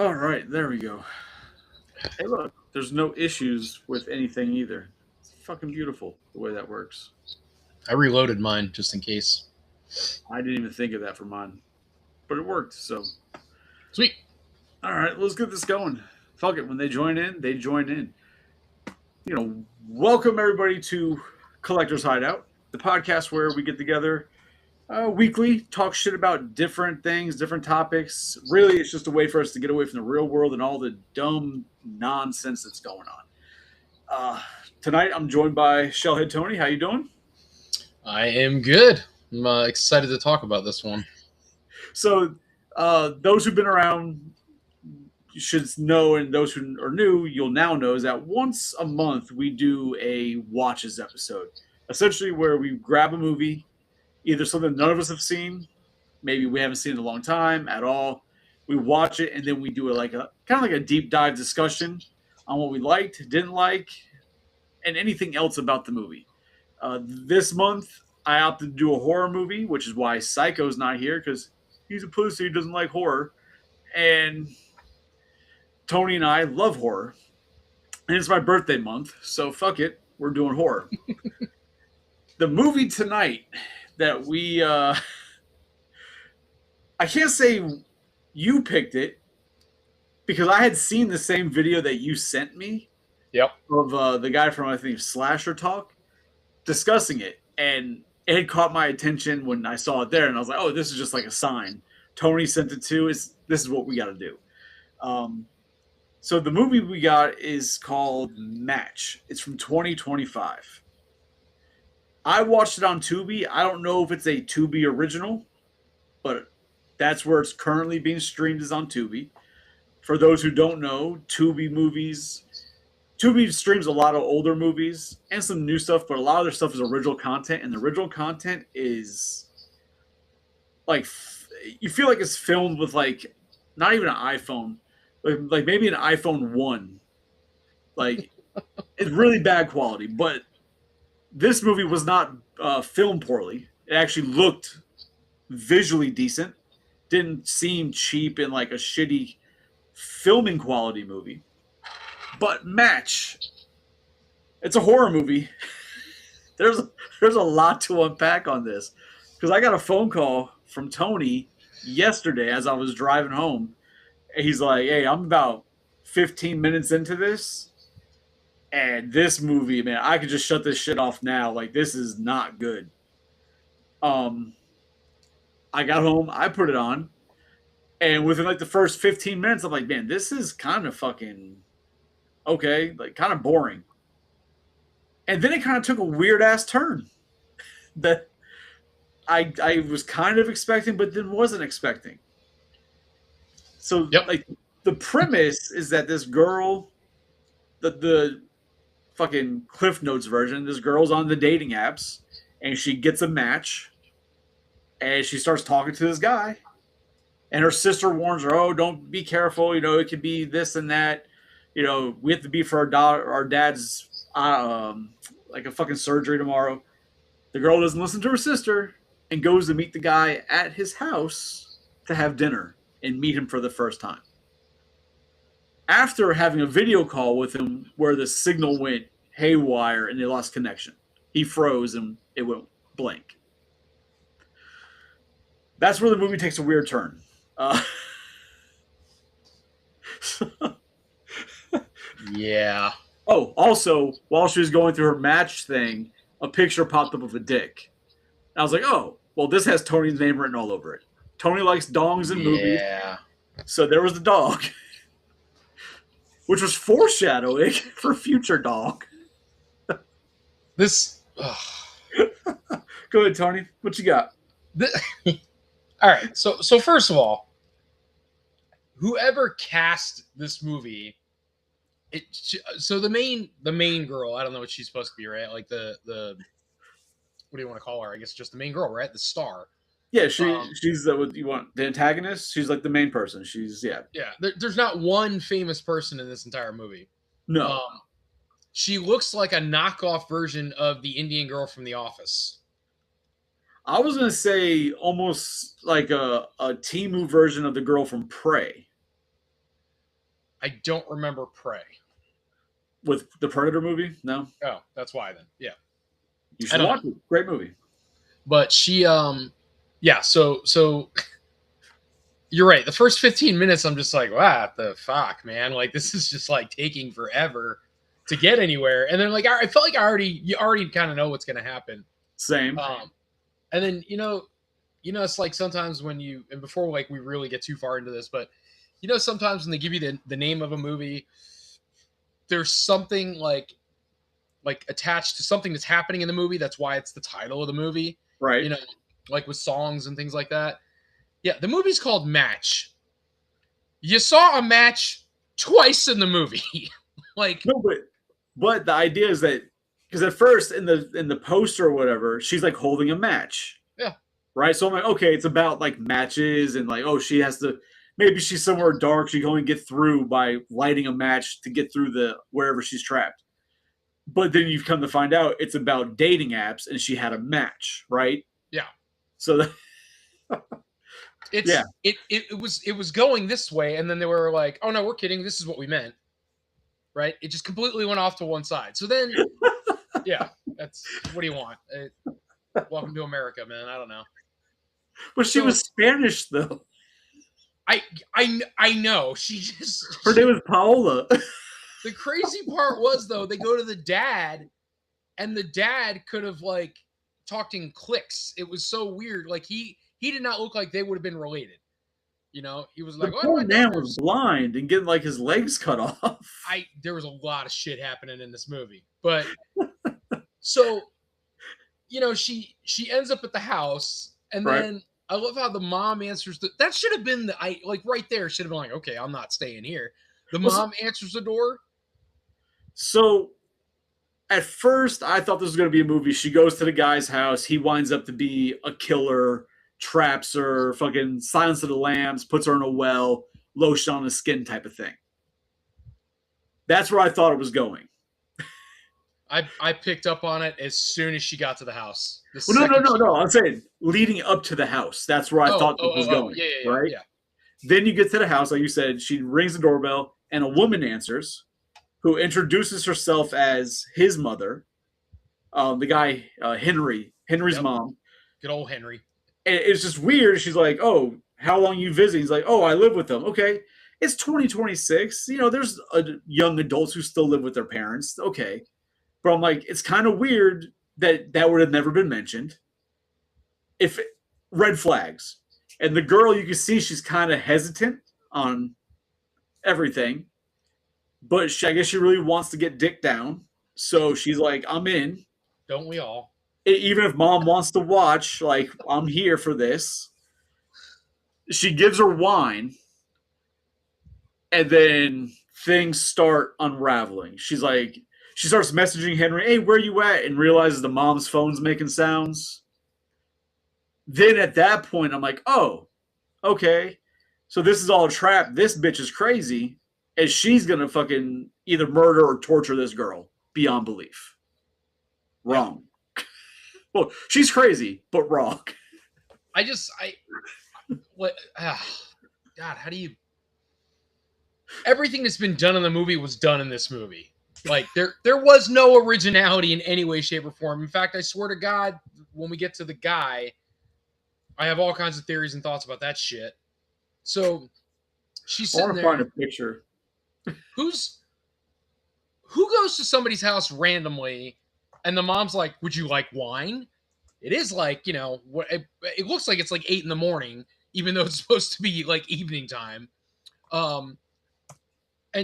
All right, there we go. Hey, look, there's no issues with anything either. It's fucking beautiful the way that works. I reloaded mine just in case. I didn't even think of that for mine, but it worked. So, Sweet. all right, let's get this going. Fuck it. When they join in, they join in. Welcome everybody to Collector's Hideout, the podcast where we get together weekly, talk shit about different things, different topics. Really, it's just a way for us to get away from the real world and all the dumb nonsense that's going on. Uh, Tonight, I'm joined by Shellhead Tony. How you doing? I am good. I'm excited to talk about this one. So, those who've been around should know, and those who are new, you'll now know, is that once a month we do a watches episode, essentially where we grab a movie, either something none of us have seen, maybe we haven't seen in a long time at all. We watch it and then we do like a kind of like a deep dive discussion on what we liked, didn't like, and anything else about the movie. This month I opted to do a horror movie, which is why Psycho's not here because he's a pussy who doesn't like horror. And Tony and I love horror, and it's my birthday month, so fuck it, we're doing horror. The movie tonight that I can't say you picked it because I had seen the same video that you sent me. Yep. Of the guy from, I think, Slasher Talk discussing it, and it had caught my attention when I saw it there, and I was like, oh, this is just like a sign. Tony sent it to us. This is what we got to do. So the movie we got is called Match. It's from 2025. I watched it on Tubi. I don't know if it's a Tubi original, but that's where it's currently being streamed, is on Tubi. For those who don't know, Tubi streams a lot of older movies and some new stuff, but a lot of their stuff is original content, and the original content is like you feel like it's filmed with like not even an iPhone, like maybe an iPhone 1. Like it's really bad quality, but this movie was not filmed poorly. It actually looked visually decent. Didn't seem cheap in like a shitty filming quality movie. But Match, it's a horror movie. there's a lot to unpack on this because I got a phone call from Tony yesterday as I was driving home. He's like, "Hey, I'm about 15 minutes into this, and this movie, man, I could just shut this shit off now. Like, this is not good." I got home, I put it on, and within like the first 15 minutes, I'm like, "Man, this is kind of fucking okay, like kind of boring." And then it kind of took a weird ass turn that I was kind of expecting, but then wasn't expecting. So Yep. like the premise is that this girl, the fucking Cliff Notes version, this girl's on the dating apps and she gets a match and she starts talking to this guy. And her sister warns her, "Oh, don't be careful. It could be this and that. We have to be for our dad's like a fucking surgery tomorrow." The girl doesn't listen to her sister and goes to meet the guy at his house to have dinner and meet him for the first time. After having a video call with him where the signal went haywire and they lost connection, he froze and it went blank. That's where the movie takes a weird turn. Yeah. Oh, also, while she was going through her match thing, a picture popped up of a dick. I was like, oh, well, this has Tony's name written all over it. Tony likes dongs in movies, Yeah. so there was the dog, which was foreshadowing for future dog. This. Go ahead, Tony. What you got? All right. So first of all, whoever cast this movie, so the main girl, I don't know what she's supposed to be, right? Like the what do you want to call her? I guess just the main girl, right? The star. Yeah, she's what you want, the antagonist. She's like the main person. She's Yeah. There's not one famous person in this entire movie. No. She looks like a knockoff version of the Indian girl from The Office. I was gonna say almost like a Timu version of the girl from Prey. I don't remember Prey. With the Predator movie? No, Oh, that's why then. Yeah. you I should don't watch know. it. Great movie. But she yeah, so you're right. The first 15 minutes I'm just like, what the fuck, man? Like this is just like taking forever to get anywhere. And then like I felt like you already kind of know what's gonna happen. Same. And then it's like sometimes when and before like we really get too far into this, but sometimes when they give you the name of a movie, there's something like attached to something that's happening in the movie. That's why it's the title of the movie. Right. You know, like with songs and things like that. Yeah, the movie's called Match. You saw a match twice in the movie. Like no, but the idea is that because at first in the poster or whatever, she's like holding a match. Yeah. Right. So I'm like, okay, it's about like matches and like, oh, she has to. Maybe she's somewhere dark. She can only get through by lighting a match to get through the wherever she's trapped. But then you've come to find out it's about dating apps, and she had a match, right? Yeah. So that, it's yeah, it was going this way, and then they were like, "Oh no, we're kidding. This is what we meant." Right? It just completely went off to one side. So then, yeah, that's what do you want? Welcome to America, man. I don't know. but she was Spanish though. I know. Her name was Paola. The crazy part was though, they go to the dad, and the dad could have like talked in clicks. It was so weird. Like he did not look like they would have been related. He was like, The "Oh, poor my man was daughter's." blind and getting like his legs cut off. There was a lot of shit happening in this movie, but so she ends up at the house, and Right. then I love how the mom answers that should have been like right there should have been like, okay, I'm not staying here. The mom answers the door. So at first I thought this was going to be a movie. She goes to the guy's house. He winds up to be a killer, traps her, fucking Silence of the Lambs, puts her in a well, lotion on the skin type of thing. That's where I thought it was going. I picked up on it as soon as she got to the house. Well, no. I'm saying leading up to the house. That's where I thought it was going. Right? Yeah. Then you get to the house, like you said. She rings the doorbell, and a woman answers, who introduces herself as his mother. The guy Henry's mom. Good old Henry. And it's just weird. She's like, "Oh, how long you visiting?" He's like, "Oh, I live with them." Okay, it's 2026. There's young adults who still live with their parents. Okay, but I'm like, it's kind of weird that would have never been mentioned. Red flags, and the girl, you can see she's kind of hesitant on everything, but I guess she really wants to get dick down. So she's like, "I'm in." Don't we all? Even if mom wants to watch, like, I'm here for this. She gives her wine, and then things start unraveling. She starts messaging Henry, "Hey, where you at?" and realizes the mom's phone's making sounds. Then at that point, I'm like, oh, okay. So this is all a trap. This bitch is crazy, and she's going to fucking either murder or torture this girl beyond belief. Wrong. Well, she's crazy, but wrong. God, how do you? Everything that's been done in the movie was done in this movie. Like there was no originality in any way, shape, or form. In fact, I swear to God, when we get to the guy, I have all kinds of theories and thoughts about that shit. So she's sitting there. I want to find a picture. Who goes to somebody's house randomly, and the mom's like, "Would you like wine?" It is like, it looks like it's like 8 a.m, even though it's supposed to be like evening time. And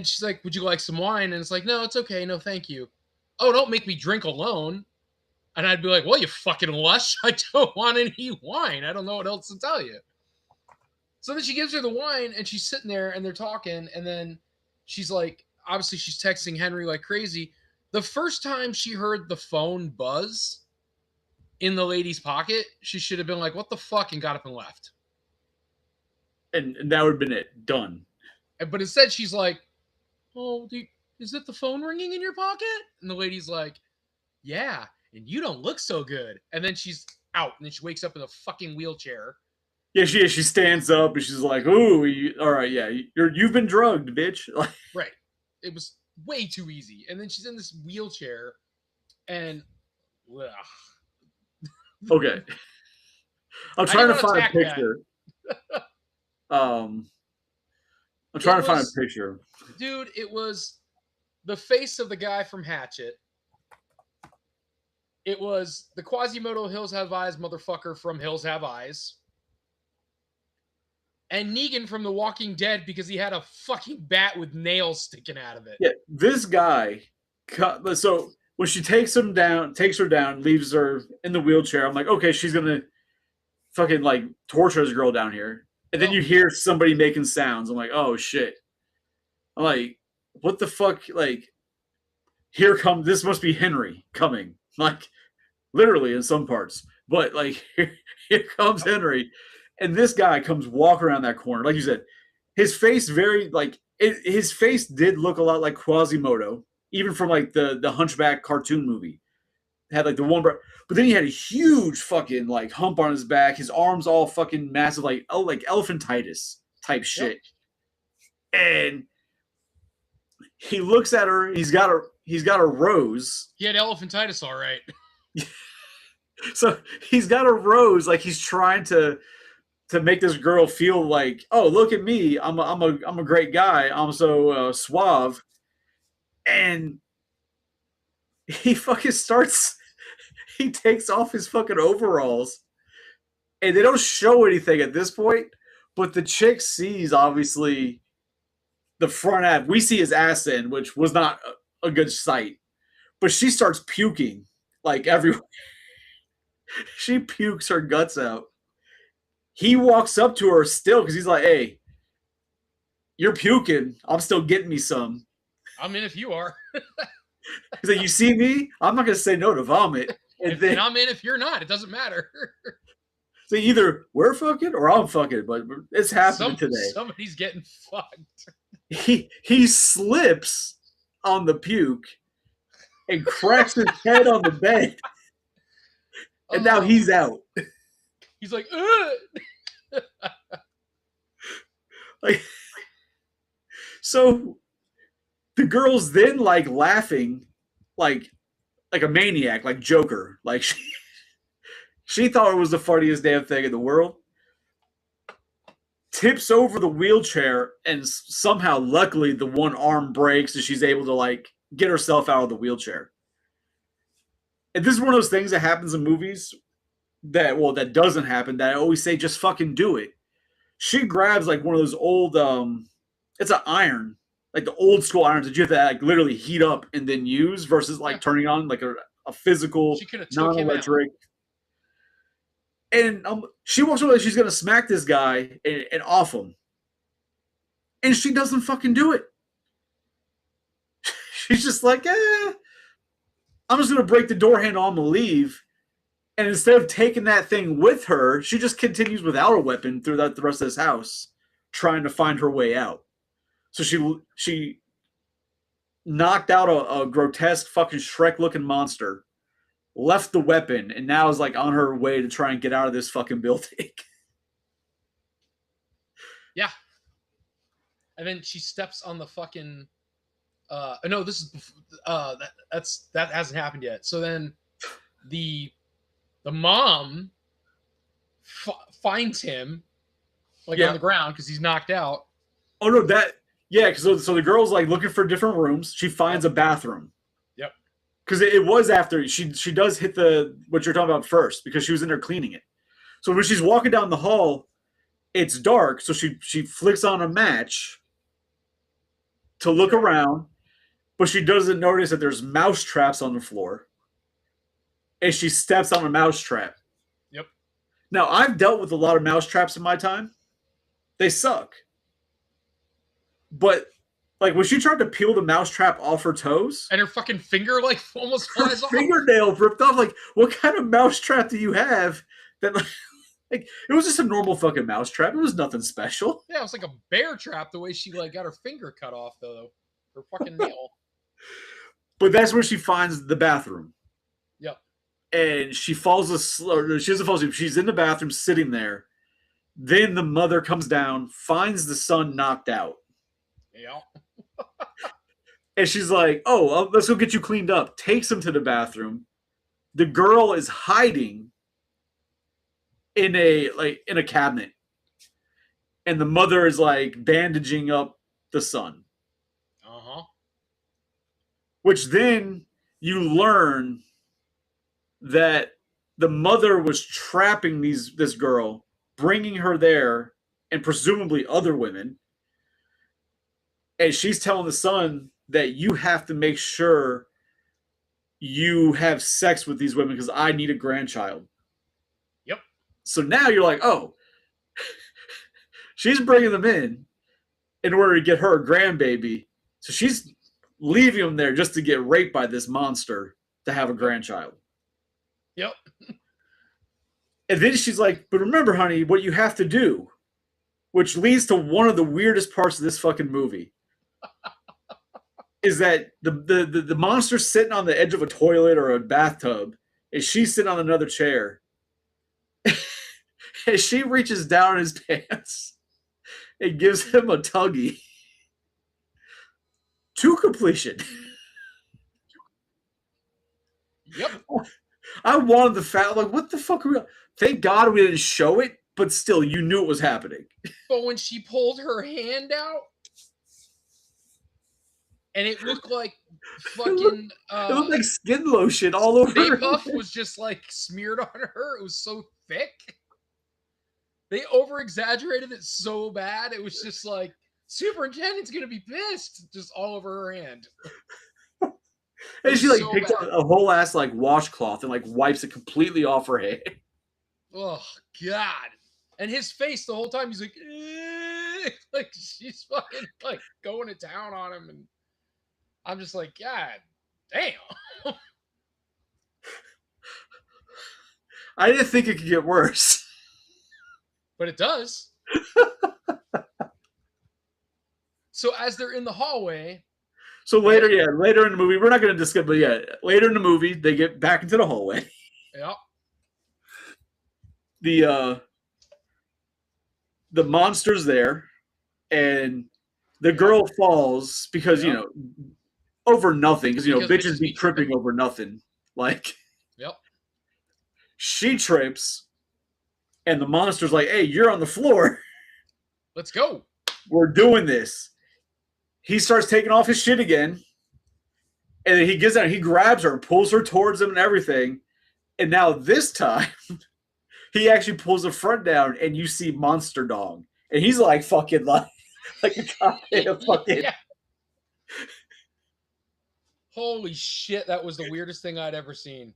she's like, "Would you like some wine?" And it's like, "No, it's okay. No, thank you." "Oh, don't make me drink alone." And I'd be like, "Well, you fucking lush. I don't want any wine. I don't know what else to tell you." So then she gives her the wine, and she's sitting there, and they're talking, and then she's like, obviously she's texting Henry like crazy. The first time she heard the phone buzz in the lady's pocket, she should have been like, "What the fuck?" and got up and left. And that would have been it. Done. But instead, she's like, "Oh, is it the phone ringing in your pocket?" And the lady's like, "Yeah, and you don't look so good." And then she's out, and then she wakes up in a fucking wheelchair. Yeah, she stands up and she's like, "Ooh, all right, yeah, you've been drugged, bitch." Right. It was way too easy. And then she's in this wheelchair, and ugh. Okay, I'm I didn't trying to want to find a attack that. picture. I'm It trying to find a was, picture. dude. It was the face of the guy from Hatchet. It was the Quasimodo Hills Have Eyes motherfucker from Hills Have Eyes. And Negan from The Walking Dead because he had a fucking bat with nails sticking out of it. Yeah, this guy. So when she takes her down, leaves her in the wheelchair. I'm like, okay, she's gonna fucking like torture this girl down here. And then Nope. you hear somebody making sounds. I'm like, oh shit. I'm like, what the fuck? Like, here comes, this must be Henry coming. Like, literally in some parts. But like, here comes Henry. And this guy comes walk around that corner. Like you said, his face his face did look a lot like Quasimodo, even from like the Hunchback cartoon movie. Had like the one, but then he had a huge fucking like hump on his back. His arms all fucking massive, like elephantitis type shit. Yep. And he looks at her. He's got a rose. He had elephantitis, all right. So he's got a rose, like he's trying to make this girl feel like, oh, look at me, I'm a great guy, I'm so suave. And he fucking starts, he takes off his fucking overalls, and they don't show anything at this point, but the chick sees obviously the front half. We see his ass in, which was not a good sight, but she starts puking like everywhere. She pukes her guts out. He walks up to her still because he's like, hey, you're puking, I'm still getting me some. I'm in if you are. He's like, you see me? I'm not going to say no to vomit. And I'm in if you're not. It doesn't matter. So either we're fucking or I'm fucking, but it's happening today. Somebody's getting fucked. He slips on the puke and cracks his head on the bed. And now he's out. He's like, ugh. Like, so the girl's then like laughing like a maniac, like Joker. Like she thought it was the funniest damn thing in the world. Tips over the wheelchair, and somehow, luckily, the one arm breaks and she's able to like get herself out of the wheelchair. And this is one of those things that happens in movies that doesn't happen, that I always say, just fucking do it. She grabs like one of those old, it's an iron, like the old school irons that you have to like literally heat up and then use versus like turning on like a physical, non-electric. And she walks over, she's going to smack this guy and off him. And she doesn't fucking do it. She's just like, I'm just going to break the door handle, I'm going to leave. And instead of taking that thing with her, she just continues without a weapon through the rest of this house, trying to find her way out. So she knocked out a grotesque fucking Shrek-looking monster, left the weapon, and now is like on her way to try and get out of this fucking building. Yeah. And then she steps on the fucking no, this is that hasn't happened yet. So then the mom finds him like on the ground because he's knocked out. Oh no, because so the girl's like looking for different rooms. She finds a bathroom. Yep. Because it was after she does hit what you're talking about first, because she was in there cleaning it. So when she's walking down the hall, it's dark, so she flicks on a match to look around, but she doesn't notice that there's mouse traps on the floor. And she steps on a mouse trap. Yep. Now, I've dealt with a lot of mouse traps in my time. They suck. But like when she tried to peel the mouse trap off her toes, and her fucking finger like almost flies off. Fingernail ripped off. Like, what kind of mouse trap do you have that like it was just a normal fucking mouse trap? It was nothing special. Yeah, it was like a bear trap the way she like got her finger cut off though. Her fucking nail. But that's where she finds the bathroom. Yep. And she falls asleep. She doesn't fall asleep. She's in the bathroom sitting there. Then the mother comes down, finds the son knocked out. Yeah. And she's like, oh, let's go get you cleaned up. Takes him to the bathroom. The girl is hiding in a cabinet. And the mother is like bandaging up the son. Uh-huh. Which then you learn that the mother was trapping this girl, bringing her there, and presumably other women. And she's telling the son that you have to make sure you have sex with these women because I need a grandchild. Yep. So now you're like, oh, she's bringing them in order to get her a grandbaby. So she's leaving them there just to get raped by this monster to have a grandchild. Yep. And then she's like, but remember, honey, what you have to do, which leads to one of the weirdest parts of this fucking movie, is that the monster's sitting on the edge of a toilet or a bathtub, and she's sitting on another chair. And she reaches down in his pants and gives him a tuggy to completion. Yep. I wanted the fact, like, what the fuck are we? Thank God we didn't show it, but still, you knew it was happening. But when she pulled her hand out, and it looked like fucking it looked like skin lotion all over. Stay Puft was just like smeared on her. It was so thick. They over exaggerated it so bad. It was just like superintendent's gonna be pissed, just all over her hand. And she like so picks up a whole ass like washcloth and like wipes it completely off her hand. Oh God! And his face the whole time, he's like, eh. Like she's fucking like going to town on him, and I'm just like, God damn. I didn't think it could get worse. But it does. So as they're in the hallway. So later in the movie, we're not going to discuss, but later in the movie, they get back into the hallway. Yeah. The monster's there, and the girl falls because, over nothing. Because, bitches be tripping over nothing. Like, yep. She trips. And the monster's like, hey, you're on the floor. Let's go. We're doing this. He starts taking off his shit again. And then he gets out, he grabs her and pulls her towards him and everything. And now this time, he actually pulls the front down and you see Monster Dog. And he's like fucking like a goddamn fucking. Yeah. Holy shit, that was the weirdest thing I'd ever seen.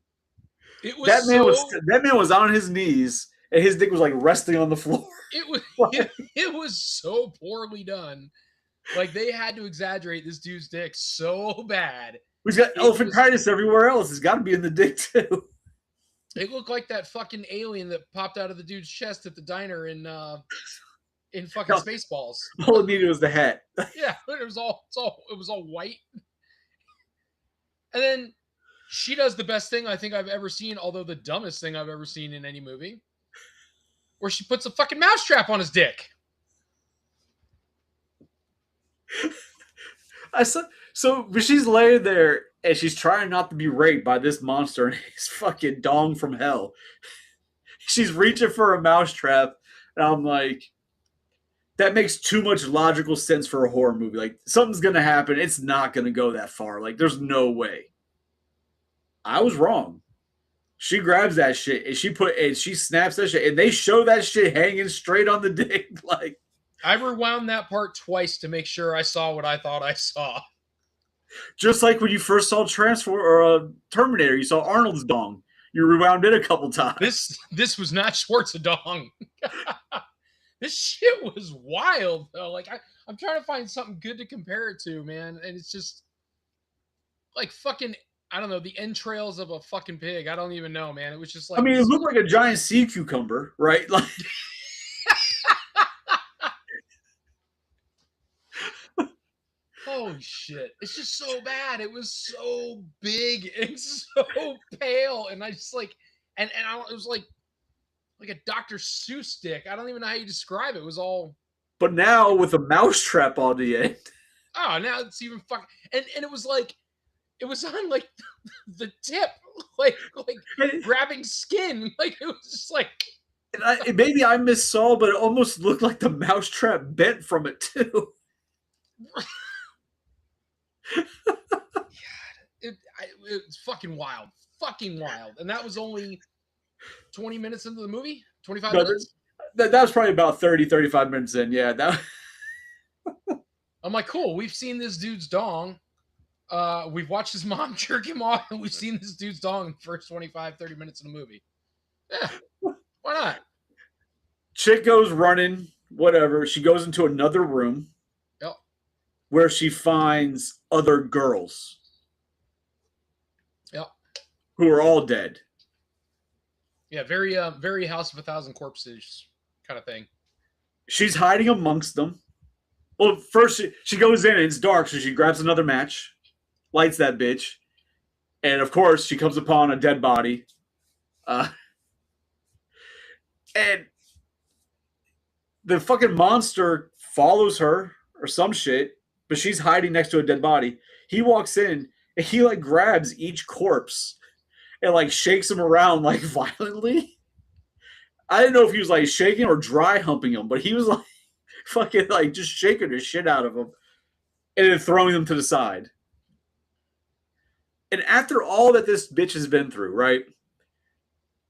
It was that man was on his knees. And his dick was like resting on the floor. It was so poorly done. Like they had to exaggerate this dude's dick so bad. He's got elephantitis everywhere else. It's got to be in the dick too. It looked like that fucking alien that popped out of the dude's chest at the diner in fucking Spaceballs. All it needed was the hat. Yeah, it was all white. And then she does the best thing I think I've ever seen, although the dumbest thing I've ever seen in any movie. Where she puts a fucking mousetrap on his dick. But she's laying there and she's trying not to be raped by this monster and his fucking dong from hell. She's reaching for a mousetrap, and I'm like, that makes too much logical sense for a horror movie. Like, something's gonna happen. It's not gonna go that far. Like, there's no way. I was wrong. She grabs that shit and she snaps that shit, and they show that shit hanging straight on the dick. Like, I rewound that part twice to make sure I saw what I thought I saw. Just like when you first saw Terminator, you saw Arnold's dong. You rewound it a couple times. This was not Schwartz dong. This shit was wild though. Like I'm trying to find something good to compare it to, man, and it's just like fucking. I don't know, the entrails of a fucking pig. I don't even know, man. It was just like... I mean, it looked like a giant sea cucumber, right? Like... Holy shit. It's just so bad. It was so big and so pale. And I just like... And I was like... like a Dr. Seuss dick. I don't even know how you describe it. It was all. But now with a mousetrap on the end. Oh, now it's even fucking. And it was like, it was on like the tip, like grabbing skin. Like it was just like. And maybe I missaw, but it almost looked like the mousetrap bent from it too. It's fucking wild. Fucking wild. And that was only 20 minutes into the movie? 25 minutes? That was probably about 30, 35 minutes in. Yeah. I'm like, cool. We've seen this dude's dong. We've watched his mom jerk him off, and we've seen this dude's dong in the first 25, 30 minutes of the movie. Yeah. Why not? Chick goes running, whatever. She goes into another room. Yep. Where she finds other girls. Yep. Who are all dead. Yeah, very House of a Thousand Corpses kind of thing. She's hiding amongst them. Well, first she goes in and it's dark, so she grabs another match, lights that bitch, and of course she comes upon a dead body. And the fucking monster follows her or some shit, but she's hiding next to a dead body. He walks in and he like grabs each corpse and like shakes them around like violently. I didn't know if he was like shaking or dry humping them, but he was like fucking like just shaking the shit out of them and then throwing them to the side. And after all that this bitch has been through, right?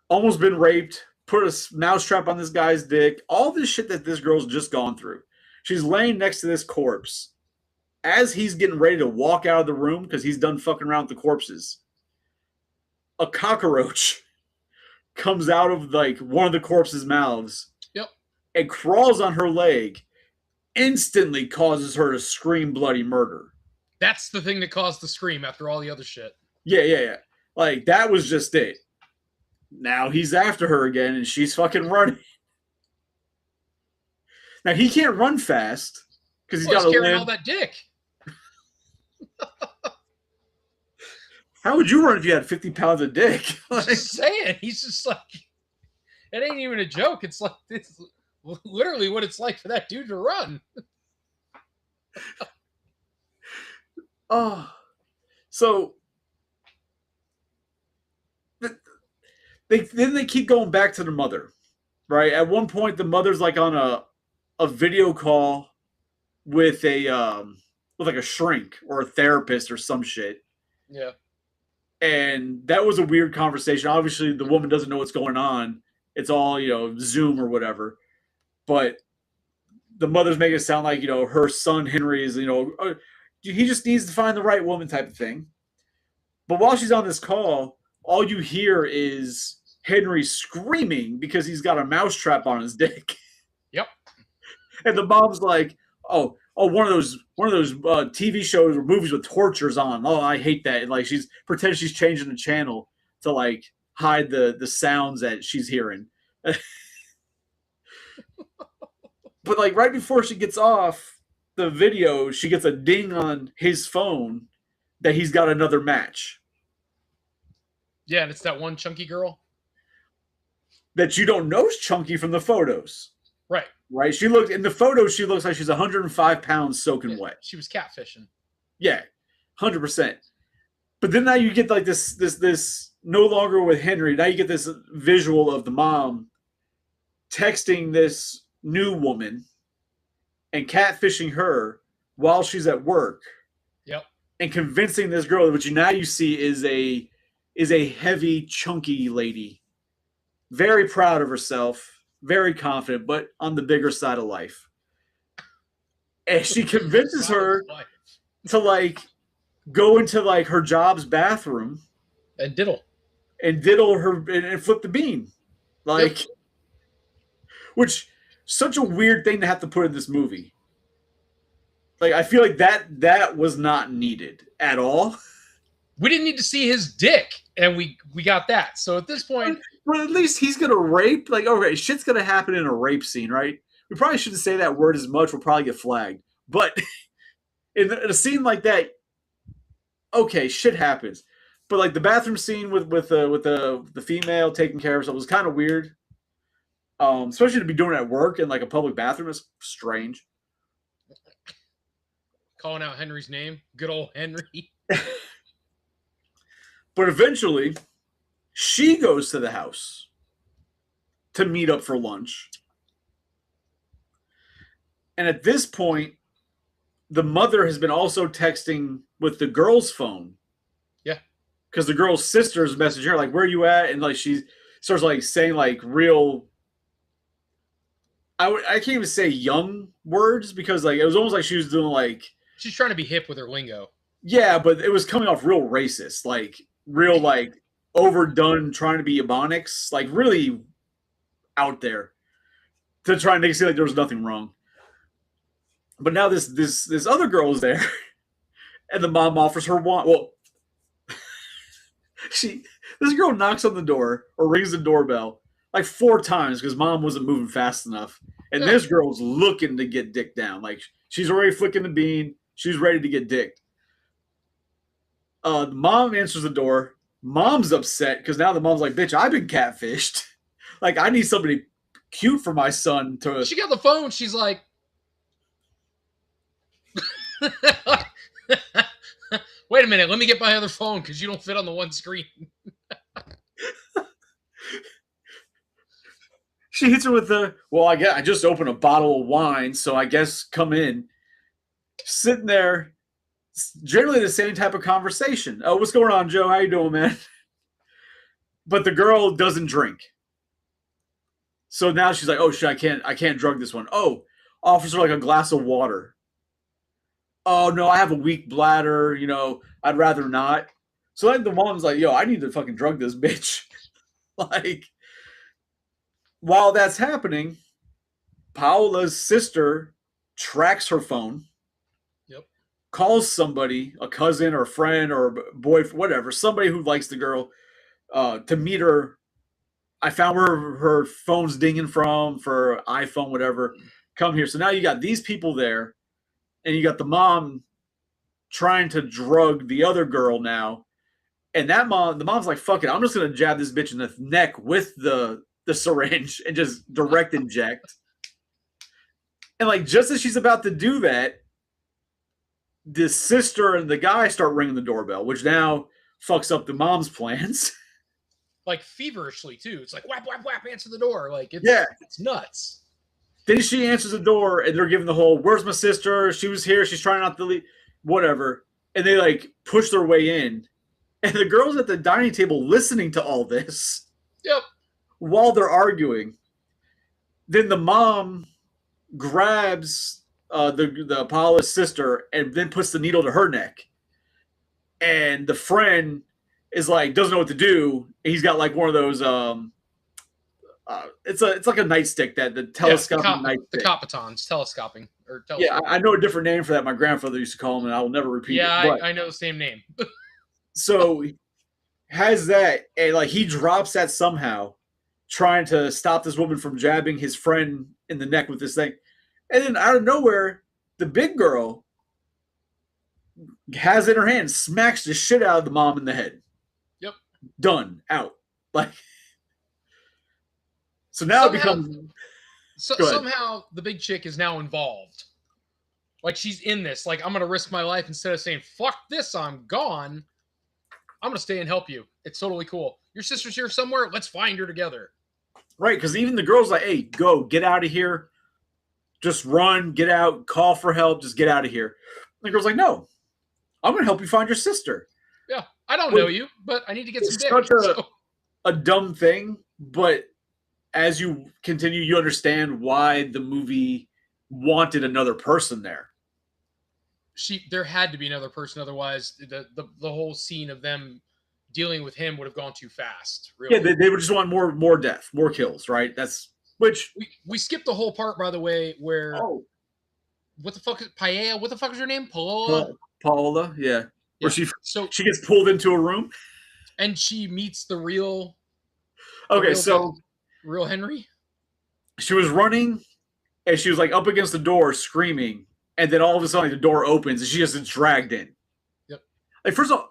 Almost been raped, put a mousetrap on this guy's dick, all this shit that this girl's just gone through. She's laying next to this corpse as he's getting ready to walk out of the room because he's done fucking around with the corpses. A cockroach comes out of like one of the corpse's mouths. Yep. And crawls on her leg, instantly causes her to scream bloody murder. That's the thing that caused the scream after all the other shit. Yeah. Like, that was just it. Now he's after her again, and she's fucking running. Now, he can't run fast, because he's got to carrying all that dick. How would you run if you had 50 pounds of dick? Like, just saying. He's just like, it ain't even a joke. It's like, it's literally what it's like for that dude to run. Oh. So, they keep going back to the mother, right? At one point, the mother's like on a video call with like a shrink or a therapist or some shit. Yeah. And that was a weird conversation. Obviously, the woman doesn't know what's going on. It's all, Zoom or whatever. But the mother's making it sound like, her son Henry is, he just needs to find the right woman type of thing. But while she's on this call, all you hear is Henry screaming because he's got a mousetrap on his dick. Yep. And the mom's like, oh, one of those TV shows or movies with tortures on. Oh, I hate that. And like she's pretends she's changing the channel to like hide the sounds that she's hearing. But like right before she gets off the video, she gets a ding on his phone that he's got another match. Yeah, and it's that one chunky girl that you don't know is chunky from the photos. Right. She looked in the photos. She looks like she's 105 pounds soaking wet. She was catfishing. Yeah, 100%. But then now you get like this no longer with Henry. Now you get this visual of the mom texting this new woman and catfishing her while she's at work. Yep. And convincing this girl, which now you see is a heavy, chunky lady, very proud of herself. Very confident, but on the bigger side of life. And she convinces her to like go into like her job's bathroom and diddle her and flip the bean. Like, yep. Which such a weird thing to have to put in this movie. Like, I feel like that was not needed at all. We didn't need to see his dick, and we got that. So at this point, well, at least he's gonna rape. Like, okay, shit's gonna happen in a rape scene, right? We probably shouldn't say that word as much. We'll probably get flagged. But in a scene like that, okay, shit happens. But like the bathroom scene with the female taking care of herself was kind of weird. Especially to be doing it at work in like a public bathroom is strange. Calling out Henry's name. Good old Henry. But eventually, she goes to the house to meet up for lunch. And at this point, the mother has been also texting with the girl's phone. Yeah. Because the girl's sister's messaging her, like, where are you at? And like she starts like saying like real I can't even say young words because like it was almost like she was doing like She's trying to be hip with her lingo. yeah, but it was coming off real racist, like real like overdone trying to be Ebonics, like really out there to try and make it seem like there was nothing wrong. But now this other girl is there, and the mom offers her wine. Well, this girl knocks on the door or rings the doorbell like 4 times because mom wasn't moving fast enough, and this girl's looking to get dicked down. Like she's already flicking the bean. She's ready to get dicked. The mom answers the door. Mom's upset because now the mom's like, "Bitch, I've been catfished. Like I need somebody cute for my son to." She got the phone. She's like. Wait a minute, let me get my other phone because you don't fit on the one screen. She hits her with the, well, I just opened a bottle of wine, so I guess come in. Sitting there, generally the same type of conversation. Oh, what's going on, Joe? How you doing, man? But the girl doesn't drink. So now she's like, oh shit, I can't drug this one. Oh, offers her like a glass of water. Oh no, I have a weak bladder, I'd rather not. So like the mom's like, yo, I need to fucking drug this bitch. Like, while that's happening, Paola's sister tracks her phone. Yep. Calls somebody, a cousin or a friend or a boyfriend, whatever, somebody who likes the girl, to meet her. I found where her phone's dinging from for iPhone, whatever. Come here. So now you got these people there. And you got the mom trying to drug the other girl now. And the mom's like, fuck it, I'm just going to jab this bitch in the neck with the syringe and just direct inject. And like, just as she's about to do that, the sister and the guy start ringing the doorbell, which now fucks up the mom's plans. Like feverishly too. It's like, whap, whap, whap, answer the door. Like, it's nuts. Then she answers the door, and they're giving the whole, where's my sister? She was here. She's trying not to leave. Whatever. And they, like, push their way in. And the girl's at the dining table listening to all this. Yep. While they're arguing. Then the mom grabs the Apollo's sister and then puts the needle to her neck. And the friend is, like, doesn't know what to do. He's got, like, one of those... it's like a nightstick the telescoping nightstick. The Copatons, telescoping or telescoping. Yeah, I know a different name for that. My grandfather used to call them, and I will never repeat it. Yeah, I know the same name. So has that, and like he drops that somehow, trying to stop this woman from jabbing his friend in the neck with this thing, and then out of nowhere, the big girl has it in her hand, smacks the shit out of the mom in the head. Yep. Done. Out. Like. So now it becomes. Somehow the big chick is now involved. Like she's in this. Like, I'm going to risk my life instead of saying, fuck this, I'm gone. I'm going to stay and help you. It's totally cool. Your sister's here somewhere. Let's find her together. Right. Because even the girl's like, hey, go, get out of here. Just run, get out, call for help. Just get out of here. And the girl's like, no, I'm going to help you find your sister. Yeah. I don't know you, but I need to get some dick. It's such a dumb thing, but as you continue, you understand why the movie wanted another person there. There had to be another person, otherwise the whole scene of them dealing with him would have gone too fast. Really. Yeah, they would just want more death, more kills, right? That's which we skipped the whole part, by the way, where what the fuck is Paella? What the fuck is her name? Paola, yeah. Where she gets pulled into a room, and she meets the real. Okay, so. Real Henry? She was running, and she was like up against the door screaming, and then all of a sudden the door opens, and she just gets dragged in. Yep. Like, first of all,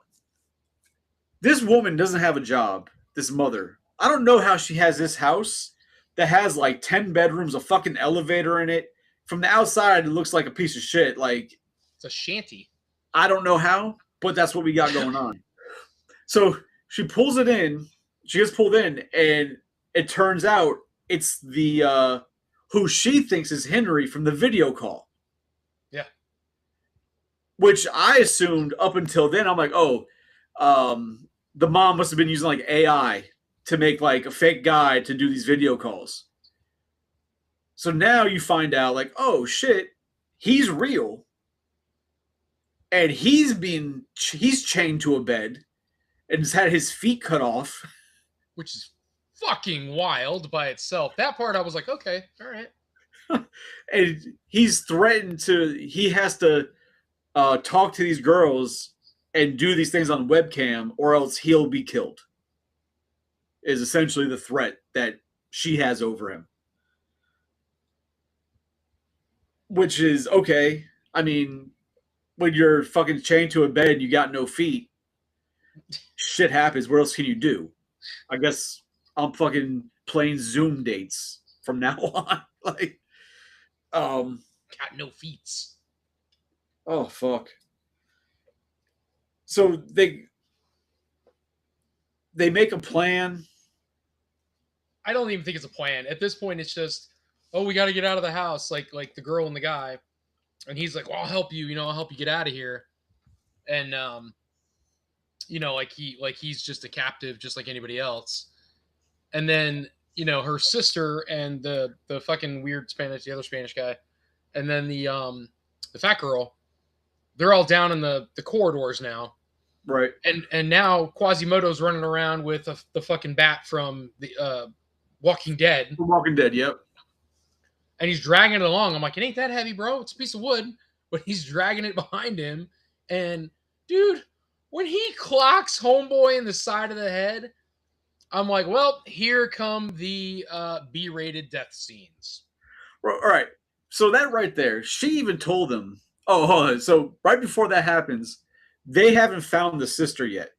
this woman doesn't have a job, this mother. I don't know how she has this house that has like 10 bedrooms, a fucking elevator in it. From the outside, it looks like a piece of shit. Like, it's a shanty. I don't know how, but that's what we got going on. So she pulls it in. She gets pulled in, and it turns out it's the who she thinks is Henry from the video call. Yeah. Which I assumed up until then. I'm like, oh, the mom must have been using like AI to make like a fake guy to do these video calls. So now you find out, like, oh shit, he's real, and he's chained to a bed and has had his feet cut off, which is fucking wild by itself. That part I was like, okay, all right. And he's threatened to. He has to talk to these girls and do these things on webcam, or else he'll be killed. Is essentially the threat that she has over him. Which is okay. I mean, when you're fucking chained to a bed, you got no feet. Shit happens. What else can you do? I guess I'm fucking playing Zoom dates from now on. Like, got no feet. Oh fuck. So they make a plan. I don't even think it's a plan. At this point, it's just, oh, we got to get out of the house. Like the girl and the guy, and he's like, well, I'll help you. I'll help you get out of here. And like he's just a captive, just like anybody else. And then her sister and the fucking weird the other Spanish guy, and then the fat girl, they're all down in the corridors now. Right. And now Quasimodo's running around with the fucking bat from the Walking Dead. From Walking Dead, yep. And he's dragging it along. I'm like, it ain't that heavy, bro. It's a piece of wood. But he's dragging it behind him. And, dude, when he clocks Homeboy in the side of the head, I'm like, well, here come the B-rated death scenes. All right. So that right there, she even told him, oh, hold on. So right before that happens, they haven't found the sister yet.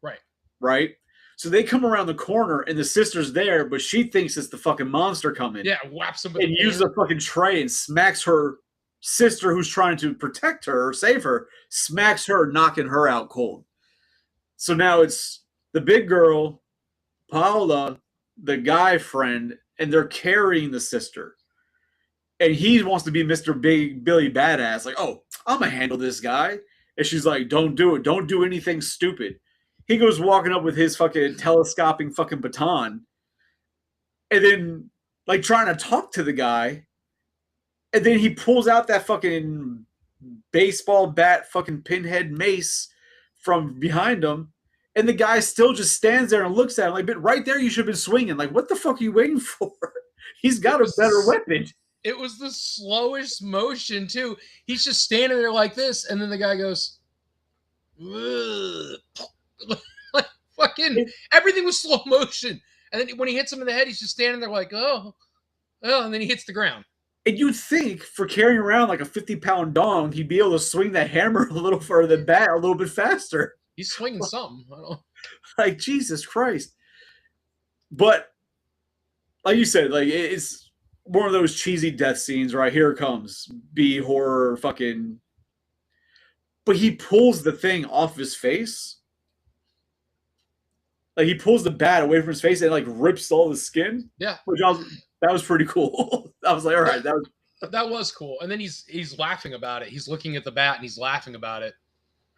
Right. Right? So they come around the corner and the sister's there, but she thinks it's the fucking monster coming. Yeah, whaps him and uses a fucking tray and smacks her sister who's trying to protect her or save her, smacks her, knocking her out cold. So now it's the big girl, Paola, the guy friend, and they're carrying the sister. And he wants to be Mr. Big Billy Badass. Like, oh, I'm going to handle this guy. And she's like, don't do it. Don't do anything stupid. He goes walking up with his fucking telescoping fucking baton. And then, like, trying to talk to the guy. And then he pulls out that fucking baseball bat fucking pinhead mace from behind him. And the guy still just stands there and looks at him. Like, but right there, you should have been swinging. Like, what the fuck are you waiting for? He's got a better weapon. It was the slowest motion, too. He's just standing there like this. And then the guy goes, like, fucking, everything was slow motion. And then when he hits him in the head, he's just standing there like, oh, and then he hits the ground. And you'd think for carrying around like a 50-pound dong, he'd be able to swing that hammer a little further than bat a little bit faster. He's swinging something. I don't... Like, Jesus Christ. But, like you said, like, it's one of those cheesy death scenes, right? Here it comes. B horror fucking. But he pulls the thing off his face. Like, he pulls the bat away from his face and, like, rips all the skin. Yeah. That was pretty cool. I was like, all right, that was cool. And then he's laughing about it. He's looking at the bat and he's laughing about it.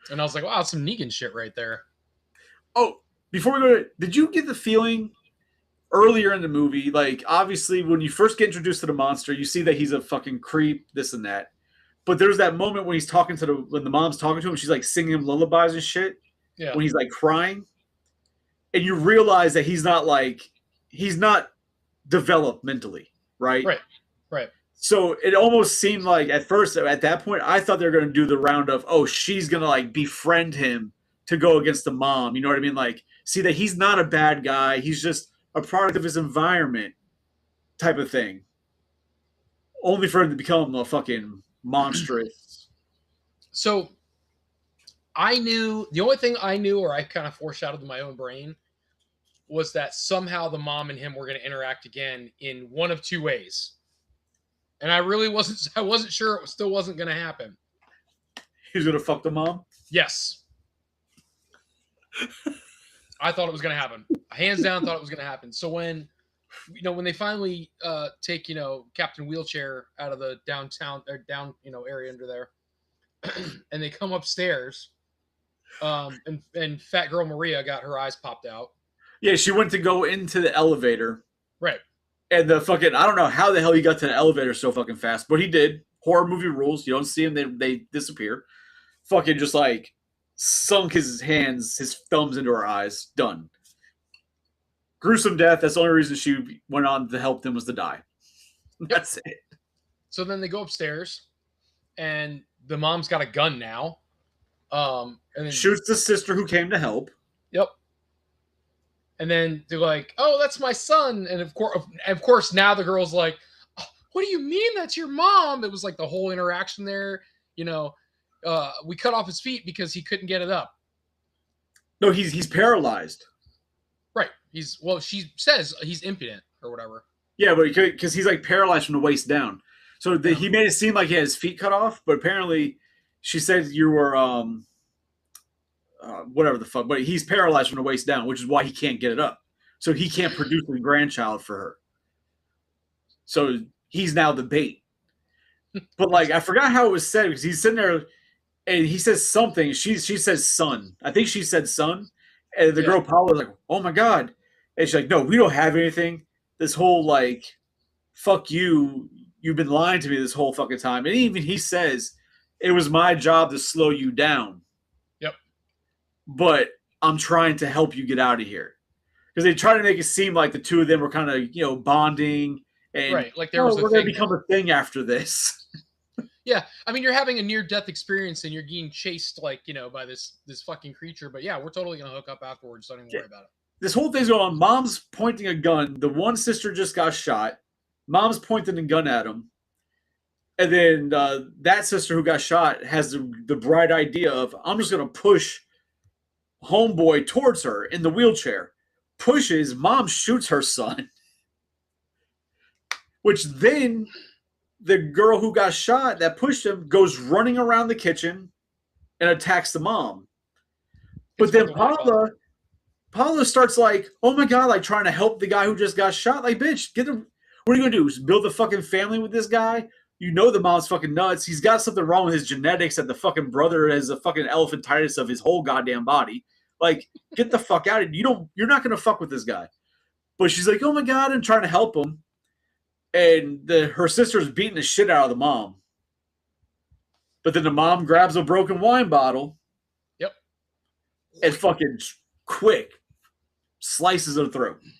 And I was like, wow, that's some Negan shit right there. Oh, before we go, did you get the feeling earlier in the movie, like, obviously when you first get introduced to the monster, you see that he's a fucking creep, this and that. But there's that moment when he's talking when the mom's talking to him, she's like singing him lullabies and shit. Yeah. When he's like crying. And you realize that he's not developed mentally, right? Right. So it almost seemed like at first, at that point, I thought they were going to do the round of, oh, she's going to like befriend him to go against the mom. You know what I mean? Like, see that he's not a bad guy. He's just a product of his environment type of thing. Only for him to become a fucking monstrous. So the only thing I knew, or I kind of foreshadowed in my own brain, was that somehow the mom and him were going to interact again in one of two ways. And I wasn't sure it still wasn't going to happen. He's going to fuck the mom? Yes. I thought it was going to happen. Hands down, thought it was going to happen. So when they finally take, Captain Wheelchair out of the downtown or down, area under there, and they come upstairs, and Fat Girl Maria got her eyes popped out. Yeah, she went to go into the elevator. Right. And I don't know how the hell he got to the elevator so fucking fast, but he did. Horror movie rules. You don't see him, they disappear. Fucking just like sunk his thumbs into her eyes. Done. Gruesome death. That's the only reason she went on to help them was to die. That's it. So then they go upstairs, and the mom's got a gun now. And then shoots the sister who came to help. Yep. And then they're like, "Oh, that's my son." And of course, now the girl's like, oh, "What do you mean that's your mom?" It was like the whole interaction there. We cut off his feet because he couldn't get it up. No, he's paralyzed. Right. She says he's impudent or whatever. Yeah, but because he's like paralyzed from the waist down. So he made it seem like he had his feet cut off, but apparently she said you were whatever the fuck, but he's paralyzed from the waist down, which is why he can't get it up. So he can't produce a grandchild for her. So he's now the bait. But like I forgot how it was said because he's sitting there and he says something. She says son. I think she said son. And the girl Paula was like, "Oh my god!" And she's like, "No, we don't have anything. This whole like, fuck you. You've been lying to me this whole fucking time." And even he says, "It was my job to slow you down. Yep. But I'm trying to help you get out of here." Because they try to make it seem like the two of them were kind of bonding and right, like there was we're going to become a thing after this. Yeah, I mean, you're having a near-death experience and you're getting chased, by this fucking creature. But yeah, we're totally gonna hook up afterwards. Don't even worry about it. This whole thing's going on. Mom's pointing a gun. The one sister just got shot. Mom's pointing a gun at him, and then that sister who got shot has the bright idea of, "I'm just gonna push homeboy towards her in the wheelchair." Pushes. Mom shoots her son, which then. The girl who got shot that pushed him goes running around the kitchen and attacks the mom. But then Paula starts like, "Oh my god," like trying to help the guy who just got shot. Like, bitch, what are you gonna do? Build a fucking family with this guy? The mom's fucking nuts. He's got something wrong with his genetics that the fucking brother has a fucking elephantitis of his whole goddamn body. Like, get the fuck out of here. You're not gonna fuck with this guy. But she's like, "Oh my god," and trying to help him. And her sister's beating the shit out of the mom. But then the mom grabs a broken wine bottle. Yep. And fucking quick slices her throat. And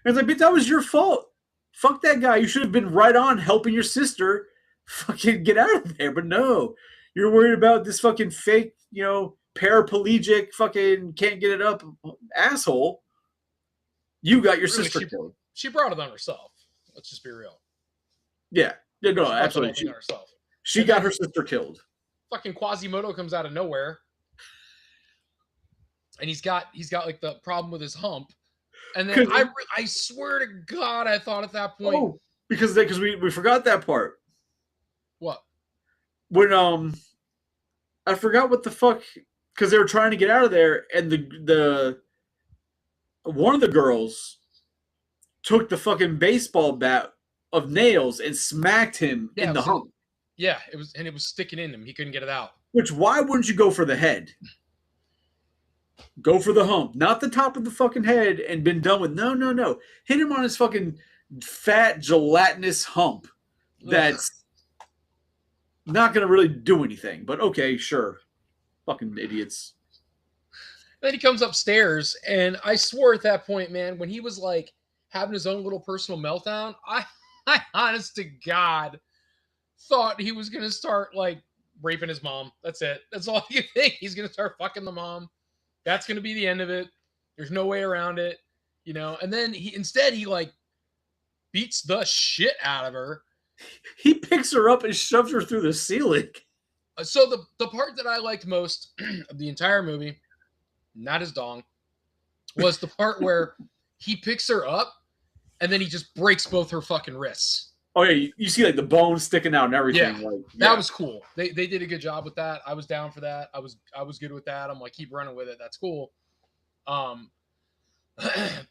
it's like, bitch, that was your fault. Fuck that guy. You should have been right on helping your sister fucking get out of there. But no. You're worried about this fucking fake, paraplegic fucking can't get it up asshole. You got your sister killed. She brought it on herself. Let's just be real. Yeah. No, absolutely. She got her sister killed. Fucking Quasimodo comes out of nowhere. And he's got like the problem with his hump. And then I swear to God, I thought at that point. Oh, because we forgot that part. What? When I forgot what the fuck, because they were trying to get out of there, and the one of the girls took the fucking baseball bat of nails and smacked him in the hump. Yeah, it was sticking in him. He couldn't get it out. Which, why wouldn't you go for the head? Go for the hump, not the top of the fucking head, and been done with. No. Hit him on his fucking fat, gelatinous hump. That's not going to really do anything. But okay, sure. Fucking idiots. Then he comes upstairs, and I swore at that point, man, when he was like having his own little personal meltdown, I honest to God thought he was going to start like raping his mom. That's it. That's all you think. He's going to start fucking the mom. That's going to be the end of it. There's no way around it, and then he like beats the shit out of her. He picks her up and shoves her through the ceiling. So the part that I liked most of the entire movie, not his dong, was the part where he picks her up and then he just breaks both her fucking wrists. Oh yeah, you see like the bones sticking out and everything. Yeah, Like, that was cool. They did a good job with that. I was down for that. I was good with that. I'm like, keep running with it. That's cool.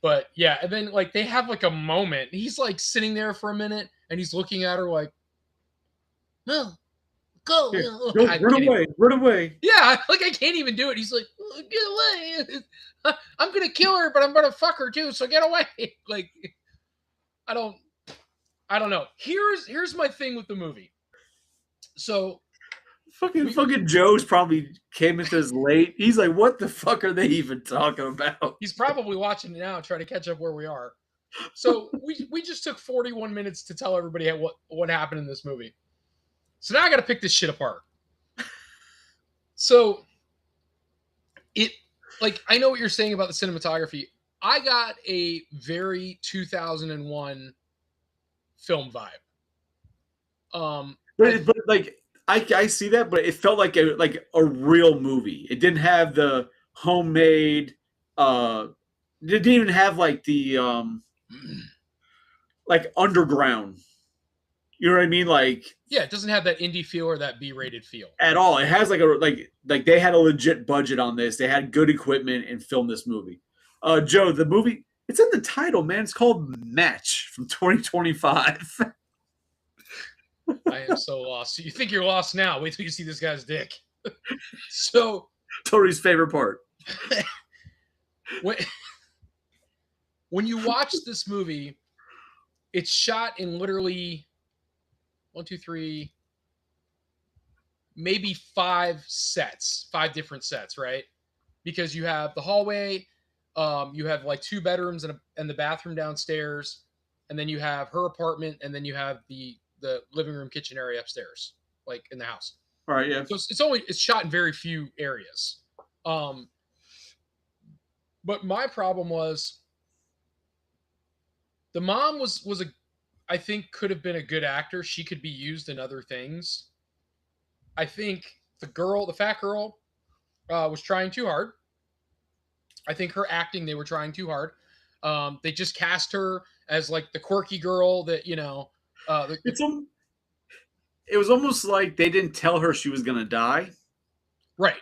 But yeah, and then like they have like a moment. He's like sitting there for a minute and he's looking at her like, no, go. Here, go, run away, run away. Yeah, like I can't even do it. He's like, get away. I'm gonna kill her, but I'm gonna fuck her too. So get away. Like, I don't know. Here's my thing with the movie. So fucking Joe's probably came into this late. He's like, what the fuck are they even talking about? He's probably watching it now, trying to catch up where we are. So we just took 41 minutes to tell everybody what happened in this movie. So now I got to pick this shit apart. So it, like, I know what you're saying about the cinematography. I got a very 2001 film vibe. But like I see that, but it felt like a real movie. It didn't have the homemade. It didn't even have like the like underground. You know what I mean? Like, yeah, it doesn't have that indie feel or that B-rated feel at all. It has like like they had a legit budget on this. They had good equipment and filmed this movie. Joe, the movie, it's in the title, man. It's called Match from 2025. I am so lost. You think you're lost now? Wait till you see this guy's dick. So, Tori's favorite part. When you watch this movie, it's shot in literally 1, 2, 3, maybe 5 different sets, right? Because you have the hallway, you have like 2 bedrooms and the bathroom downstairs, and then you have her apartment, and then you have the living room, kitchen area upstairs, like in the house. All right, yeah. So it's shot in very few areas. But my problem was the mom was I think could have been a good actor. She could be used in other things. I think the fat girl, was trying too hard. I think her acting, they were trying too hard. They just cast her as like the quirky girl that, you know, it was almost like they didn't tell her she was gonna die. Right.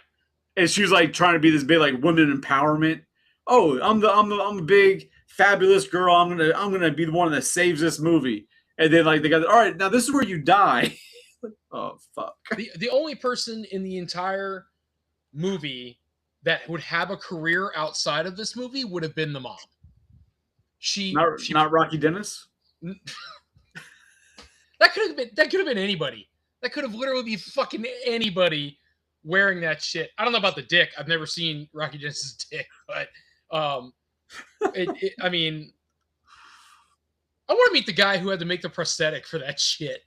And she was like trying to be this big like women empowerment. Oh, I'm the big fabulous girl. I'm gonna be the one that saves this movie. And then like they got, all right, now this is where you die. Oh fuck. The only person in the entire movie that would have a career outside of this movie would have been the mom. Not Rocky Dennis. That could have been anybody. That could have literally been fucking anybody wearing that shit. I don't know about the dick. I've never seen Rocky Dennis's dick, but I mean, I want to meet the guy who had to make the prosthetic for that shit.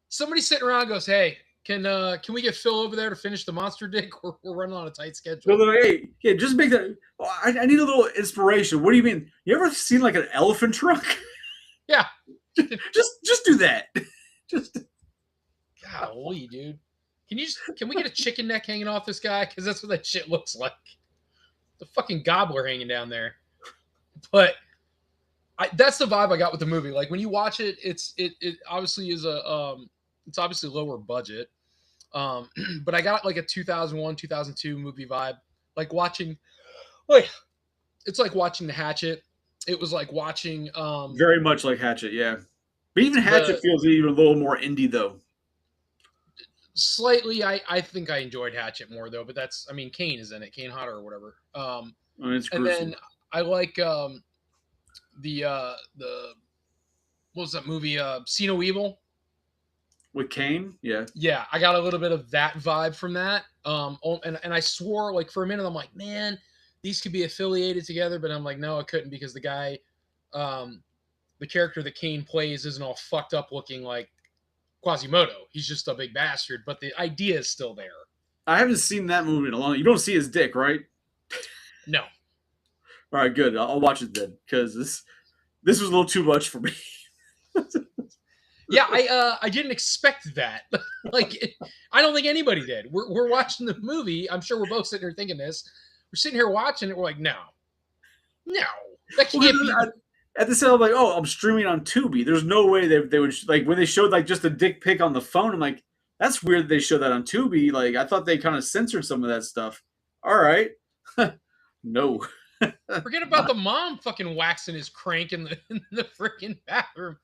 Somebody sitting around goes, "Hey, can we get Phil over there to finish the monster dick? We're running on a tight schedule." No, hey, yeah, just make that. Oh, I need a little inspiration. What do you mean? You ever seen like an elephant trunk? Yeah. just do that. Just. Golly, dude. Can we get a chicken neck hanging off this guy? Because that's what that shit looks like. The fucking gobbler hanging down there. But that's the vibe I got with the movie. Like when you watch it, it obviously is it's obviously lower budget. But I got like a 2001, 2002 movie vibe. Like watching, it's like watching The Hatchet. It was like watching very much like Hatchet, yeah. But even Hatchet feels even a little more indie though. Slightly, I think I enjoyed Hatchet more though, but that's, I mean, Kane is in it, Kane Hodder or whatever. It's and then I like the what was that movie? See No Evil with Kane, yeah. Yeah, I got a little bit of that vibe from that. And I swore like for a minute I'm like, man, these could be affiliated together, but I'm like, no, it couldn't because the guy, the character that Kane plays isn't all fucked up looking like Quasimodo. He's just a big bastard, but the idea is still there. I haven't seen that movie in a long time. You don't see his dick, right? No. All right, good. I'll watch it then because this was a little too much for me. Yeah, I didn't expect that. Like, I don't think anybody did. We're watching the movie. I'm sure we're both sitting here thinking this. We're sitting here watching it. We're like, no. That Well, can't be. at the same, I'm like, oh, I'm streaming on Tubi. There's no way they would like when they showed like just a dick pic on the phone. I'm like, that's weird that they showed that on Tubi. Like, I thought they kind of censored some of that stuff. All right, no. Forget about the mom fucking waxing his crank in the freaking bathroom.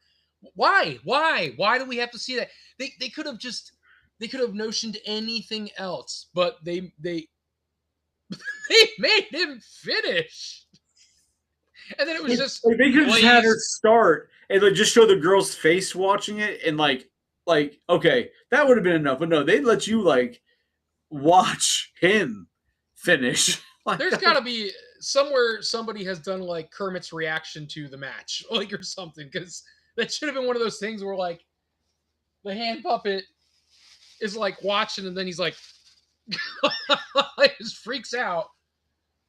Why? Why do we have to see that? They could have just they could have notioned anything else, but they they made him finish. And then it was just Like, they could have just had her start and like just show the girl's face watching it and like okay, that would have been enough. But no, they let you like watch him finish. Like, there's got to be somewhere somebody has done like Kermit's reaction to the match, like or something, because that should have been one of those things where like the hand puppet is like watching and then he's like just freaks out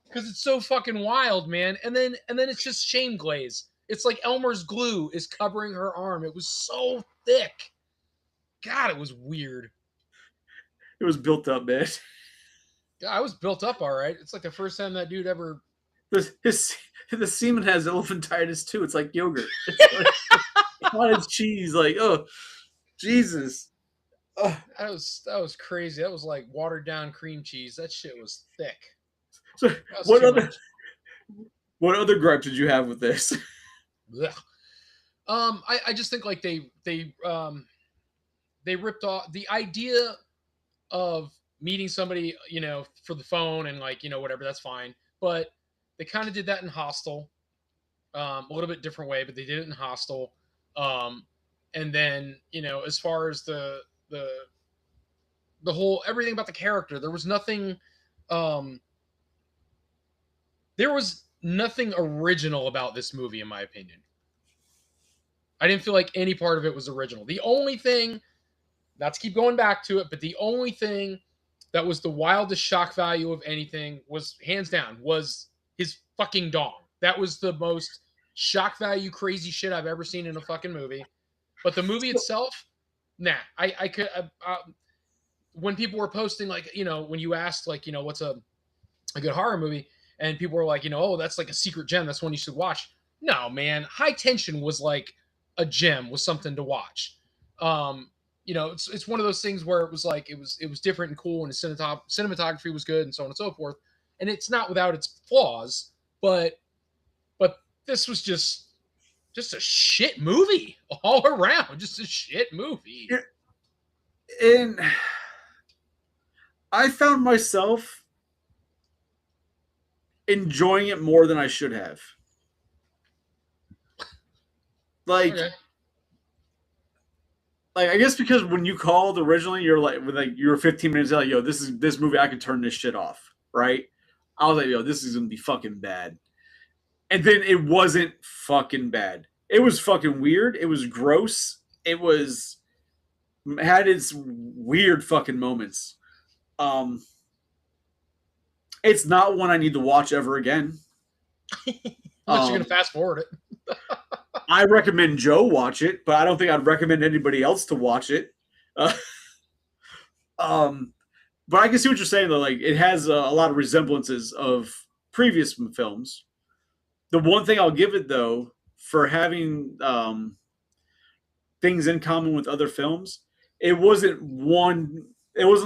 because it's so fucking wild, man. And then it's just shame glaze. It's like Elmer's glue is covering her arm. It was so thick. God, it was weird. It was built up, man. Yeah, I was built up all right. It's like the first time that dude ever. The semen has elephantitis too. It's like yogurt. It's like cottage cheese. Like, oh, Jesus. Oh. That was crazy. That was like watered down cream cheese. That shit was thick. So what other gripe did you have with this? I just think like they ripped off the idea of meeting somebody, you know, for the phone and like, you know, whatever, that's fine. But they kind of did that in Hostel, a little bit different way, but they did it in Hostel. And then, you know, as far as the whole, everything about the character, there was nothing original about this movie, in my opinion. I didn't feel like any part of it was original. The only thing, not to keep going back to it, but the only thing that was the wildest shock value of anything was, hands down, was his fucking dong. That was the most shock value crazy shit I've ever seen in a fucking movie. But the movie itself, nah. I could when people were posting, like, you know, when you asked, like, you know, what's a good horror movie, and people were like, you know, oh, that's like a secret gem, that's one you should watch. No, man, High Tension was like a gem, was something to watch. You know, it's one of those things where it was like it was different and cool, and the cinematography was good, and so on and so forth. And it's not without its flaws, but this was just a shit movie all around, just a shit movie. And I found myself enjoying it more than I should have. Like, okay. Like, I guess because when you called originally, you're like, you were 15 minutes like, yo, this movie, I can turn this shit off, right? I was like, yo, this is gonna be fucking bad. And then it wasn't fucking bad. It was fucking weird. It was gross. It had its weird fucking moments. It's not one I need to watch ever again. Unless you're gonna fast forward it. I recommend Joe watch it, but I don't think I'd recommend anybody else to watch it. But I can see what you're saying though. Like, it has a lot of resemblances of previous films. The one thing I'll give it though, for having things in common with other films, it wasn't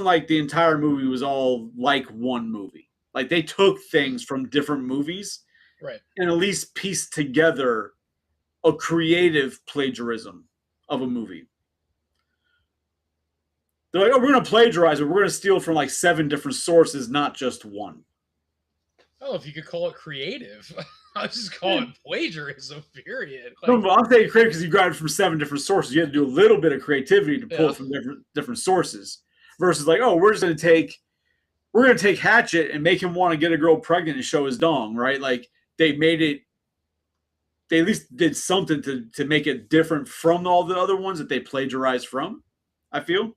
like the entire movie was all like one movie. Like, they took things from different movies, right, and at least pieced together a creative plagiarism of a movie. They're like, oh, we're going to plagiarize it. We're going to steal from like 7 different sources, not just one. Oh, if you could call it creative. I was just calling it plagiarism, period. Like, no, I'm saying creative because you grabbed it from 7 different sources. You had to do a little bit of creativity to pull it from different sources. Versus like, oh, we're going to take Hatchet and make him want to get a girl pregnant and show his dong, right? Like, they at least did something to make it different from all the other ones that they plagiarized from, I feel.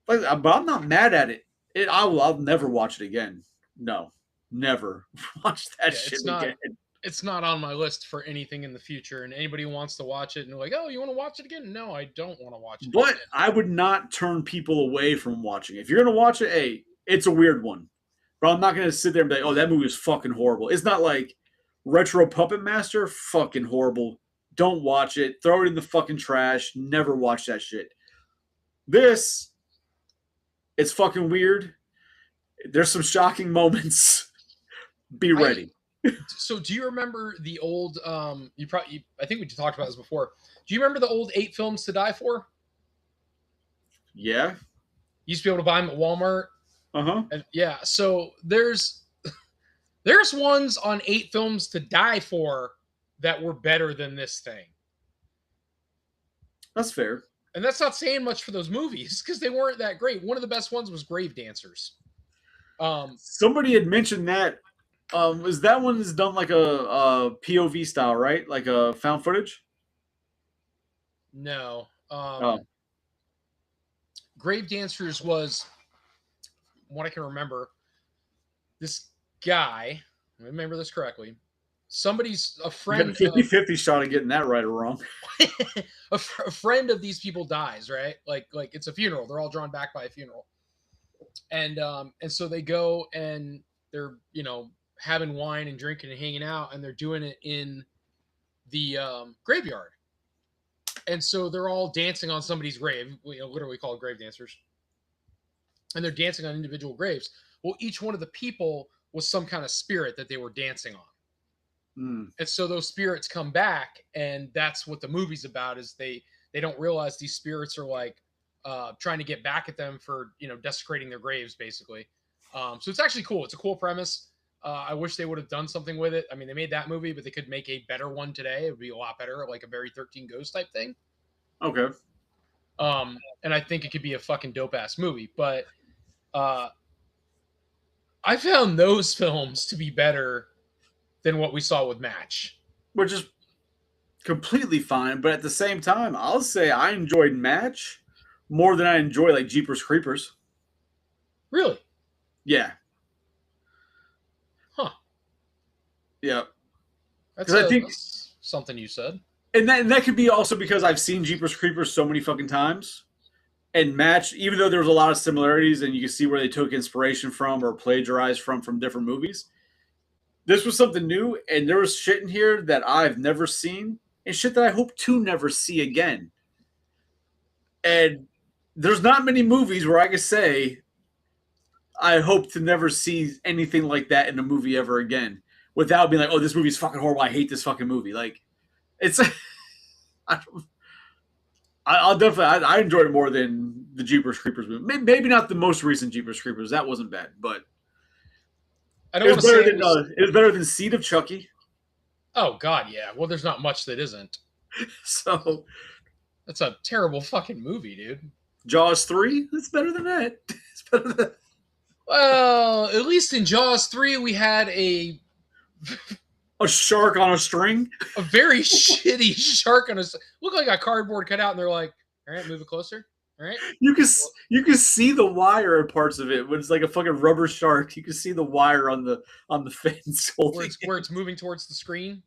But I'm not mad at it. I'll never watch it again. No, never watch that shit again. It's not on my list for anything in the future, and anybody who wants to watch it and they're like, oh, you want to watch it again? No, I don't want to watch it again. But I would not turn people away from watching it. If you're going to watch it, hey, it's a weird one. But I'm not going to sit there and be like, oh, that movie is fucking horrible. It's not like Retro Puppet Master, fucking horrible. Don't watch it. Throw it in the fucking trash. Never watch that shit. This, it's fucking weird. There's some shocking moments. Be ready. So do you remember the old I think we talked about this before. Do you remember the old 8 films to die for? Yeah. You used to be able to buy them at Walmart. Uh-huh. And yeah, so there's ones on 8 films to die for that were better than this thing. That's fair. And that's not saying much for those movies because they weren't that great. One of the best ones was Grave Dancers. Somebody had mentioned that. Is that one is done like a POV style, right? Like a found footage? No. Oh. Grave Dancers was, what I can remember, this guy, I remember this correctly, a friend. 50-50 shot of getting that right or wrong. a friend of these people dies, right? Like it's a funeral. They're all drawn back by a funeral. And so they go and they're, having wine and drinking and hanging out, and they're doing it in the graveyard. And so they're all dancing on somebody's grave, literally called grave dancers. And they're dancing on individual graves. Well, each one of the people was some kind of spirit that they were dancing on. Mm. And so those spirits come back, and that's what the movie's about, is they don't realize these spirits are like trying to get back at them for, desecrating their graves, basically. So it's actually cool. It's a cool premise. I wish they would have done something with it. I mean, they made that movie, but they could make a better one today. It would be a lot better, like a very 13 Ghosts type thing. Okay. And I think it could be a fucking dope ass movie. But I found those films to be better than what we saw with Match. Which is completely fine, but at the same time, I'll say I enjoyed Match more than I enjoy like Jeepers Creepers. Really? Yeah. Huh. Yeah. That's something you said. And that could be also because I've seen Jeepers Creepers so many fucking times. And Match, even though there was a lot of similarities and you can see where they took inspiration from or plagiarized from different movies, this was something new, and there was shit in here that I've never seen and shit that I hope to never see again. And there's not many movies where I can say I hope to never see anything like that in a movie ever again without being like, oh, this movie's fucking horrible. I hate this fucking movie. Like, it's... I'll definitely... I enjoyed it more than the Jeepers Creepers movie. Maybe not the most recent Jeepers Creepers. That wasn't bad, but... I don't want to say it was better than Seed of Chucky. Oh, God, yeah. Well, there's not much that isn't. So... That's a terrible fucking movie, dude. Jaws 3? It's better than that. It's better than that. Well, at least in Jaws 3, we had a shark on a string? A very shitty shark on a... Looked like a cardboard cutout, and they're like, all right, move it closer. All right. You can see the wire in parts of it when it's like a fucking rubber shark. You can see the wire on the fence. Where it's moving towards the screen.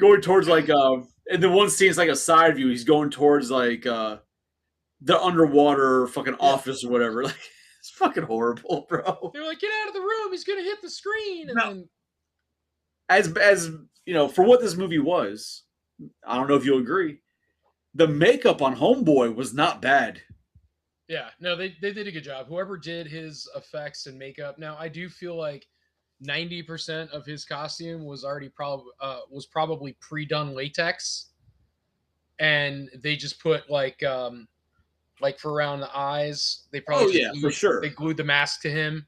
Going towards like and the one scene is like a side view. He's going towards like the underwater fucking office or whatever. Like, it's fucking horrible, bro. They're like, get out of the room. He's gonna hit the screen. And then, as for what this movie was, I don't know if you'll agree. The makeup on Homeboy was not bad. Yeah, no, they did a good job. Whoever did his effects and makeup. Now, I do feel like 90% of his costume was already probably pre-done latex, and they just put like for around the eyes, they probably for sure they glued the mask to him,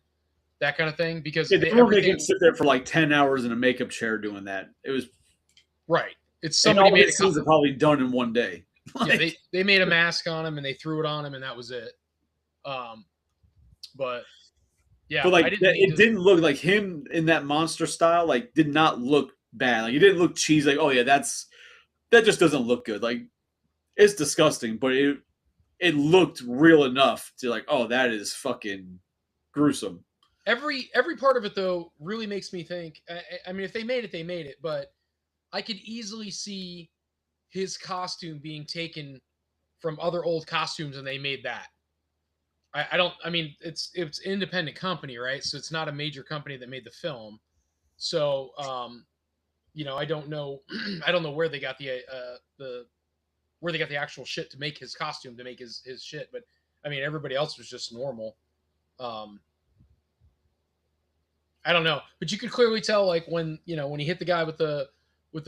that kind of thing, because they were making him sit there for like 10 hours in a makeup chair doing that. It was right. It's somebody made it. Scenes are probably done in one day. Like, yeah, they made a mask on him and they threw it on him and that was it. But yeah, but like it didn't look like him in that monster style. Like, did not look bad. Like, it didn't look cheesy. Like, oh yeah, that just doesn't look good. Like, it's disgusting, but it looked real enough to like, oh, that is fucking gruesome. Every part of it though really makes me think. I mean, if they made it, they made it. But I could easily see his costume being taken from other old costumes and they made that. I mean, it's independent company, right? So it's not a major company that made the film. So, I don't know, I don't know where they got the where they got the actual shit to make his costume to make his shit, but I mean, everybody else was just normal. Um, I don't know, but you could clearly tell, like when he hit the guy with the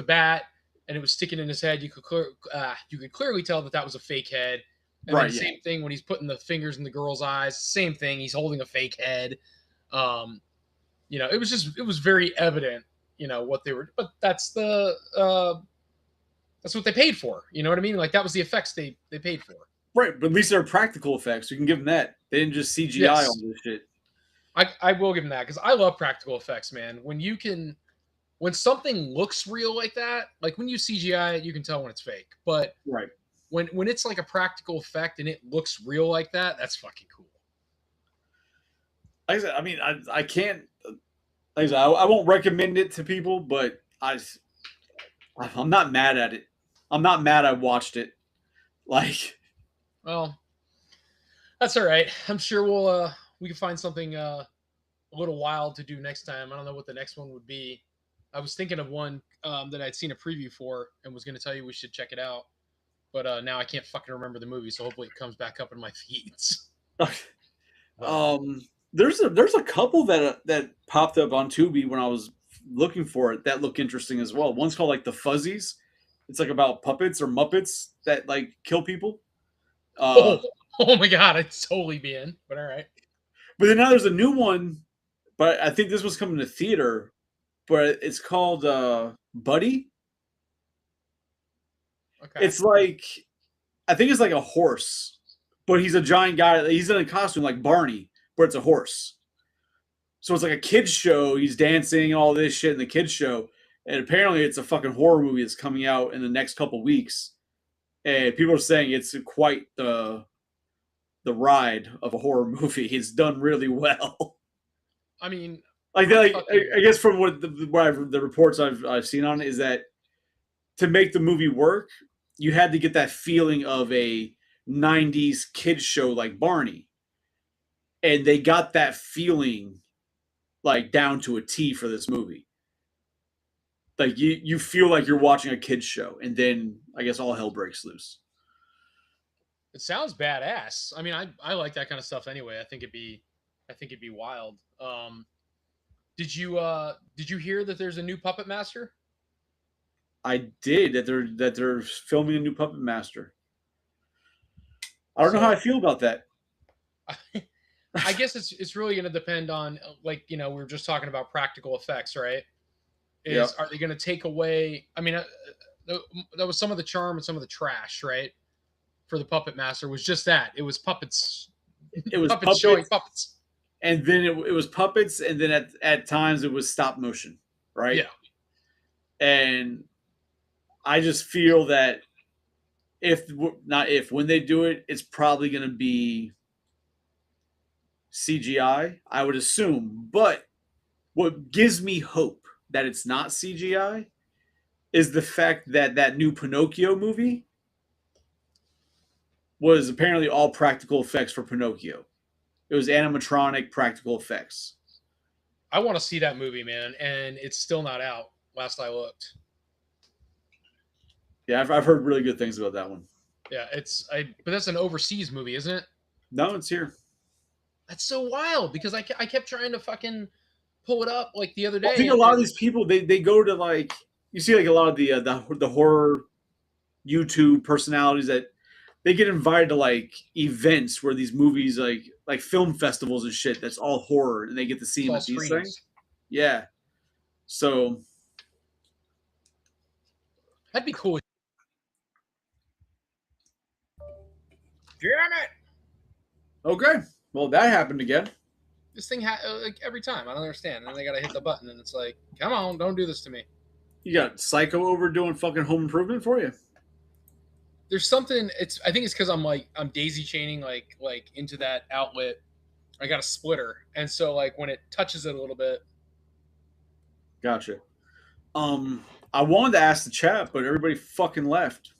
bat and it was sticking in his head, you could clearly tell that that was a fake head. And then Right. the Yeah. same thing when he's putting the fingers in the girl's eyes, same thing. He's holding a fake head. Um, it was very evident, what they were. But that's what they paid for. You know what I mean? Like that was the effects they paid for. Right. But at least they're practical effects. You can give them that. They didn't just CGI all Yes, this shit. I will give them that because I love practical effects, man. When something looks real like that, like when you CGI it, you can tell when it's fake. But Right. when it's like a practical effect and it looks real like that, that's fucking cool. Like I said, I mean, I can't. Like I said, I won't recommend it to people, but I'm not mad at it. I'm not mad I watched it. Like, Well, that's all right. I'm sure we can find something a little wild to do next time. I don't know what the next one would be. I was thinking of one that I'd seen a preview for and was going to tell you we should check it out. But now I can't fucking remember the movie, so hopefully it comes back up in my feeds. But there's a couple that popped up on Tubi when I was looking for it that look interesting as well. One's called like the Fuzzies. It's like about puppets or Muppets that like kill people. oh, oh my god, I'd totally be in. But all right. But then now there's a new one, but I think this was coming to theater. But it's called Buddy. Okay. It's like I think it's like a horse, but he's a giant guy. He's in a costume like Barney, but it's a horse. So it's like a kids show. He's dancing and all this shit in the kids show, and apparently it's a fucking horror movie that's coming out in the next couple weeks. And people are saying it's quite the ride of a horror movie. It's done really well. I mean, I guess from the reports I've seen on it is that to make the movie work, you had to get that feeling of a '90s kids show like Barney, and they got that feeling like down to a T for this movie. Like you feel like you're watching a kids show, and then I guess all hell breaks loose. it sounds badass. I mean, I like that kind of stuff anyway. I think it'd be wild. Did you hear that there's a new Puppet Master? I did that they're filming a new Puppet Master. I don't know how I So feel about that. I guess it's really going to depend on like we were just talking about practical effects, right? Yeah, Are they going to take away? I mean, that was some of the charm and some of the trash, right? For the Puppet Master was just that it was puppets, it was puppets showing puppets, puppets. and then it was puppets, and then at times it was stop motion, right? Yeah, And I just feel that if not if when they do it, it's probably going to be CGI. I would assume, but what gives me hope that it's not CGI is the fact that that new Pinocchio movie was apparently all practical effects for Pinocchio. It was animatronic practical effects. I want to see that movie, man, and it's still not out. Last I looked. Yeah, I've heard really good things about that one. Yeah, but that's an overseas movie, isn't it? No, it's here. That's so wild because I kept trying to fucking pull it up like the other Well, I day. think a lot of these people they go to like you see like a lot of the horror YouTube personalities that they get invited to like events where these movies like film festivals and shit that's all horror and they get to see it's them all at these things. screenings. Yeah. So That'd be cool. Damn it! okay. Well, that happened again. This thing like every time. I don't understand. And then they gotta hit the button, and it's like, come on, don't do this to me. You got Psycho over doing fucking Home Improvement for you. There's something. I think it's because I'm daisy chaining like into that outlet. I got a splitter, and so like when it touches it a little bit. Gotcha. I wanted to ask the chat, but everybody fucking left.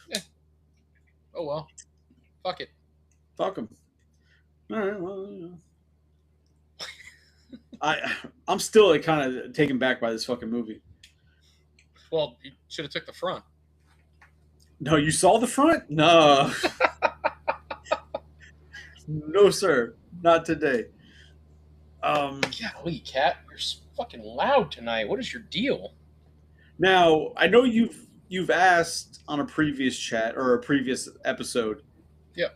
Yeah. Oh well. Fuck it. Fuck them. All right. Well, you know. I'm still like kind of taken back by this fucking movie. Well, you should have took the front. No, you saw the front? No, no, sir, not today. Golly, Cat, you're fucking loud tonight. What is your deal? Now I know you've asked on a previous chat or a previous episode, Yep.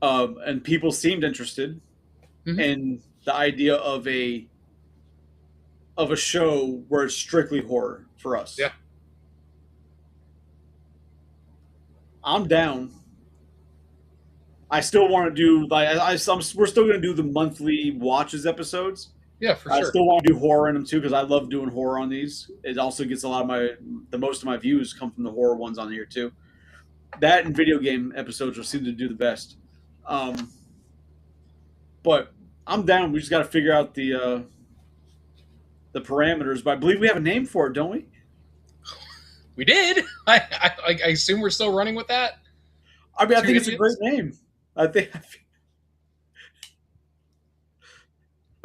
and people seemed interested in the idea of a show where it's strictly horror for us. Yeah. I'm down. I still want to do we're still going to do the monthly watches episodes. Yeah, for I sure. still want to do horror in them too because I love doing horror on these. It also gets a lot of the most of my views come from the horror ones on here too. That and video game episodes will seem to do the best. But I'm down. We just got to figure out the parameters. But I believe we have a name for it, don't we? We did. I assume we're still running with that. I mean, I think it's a great name. I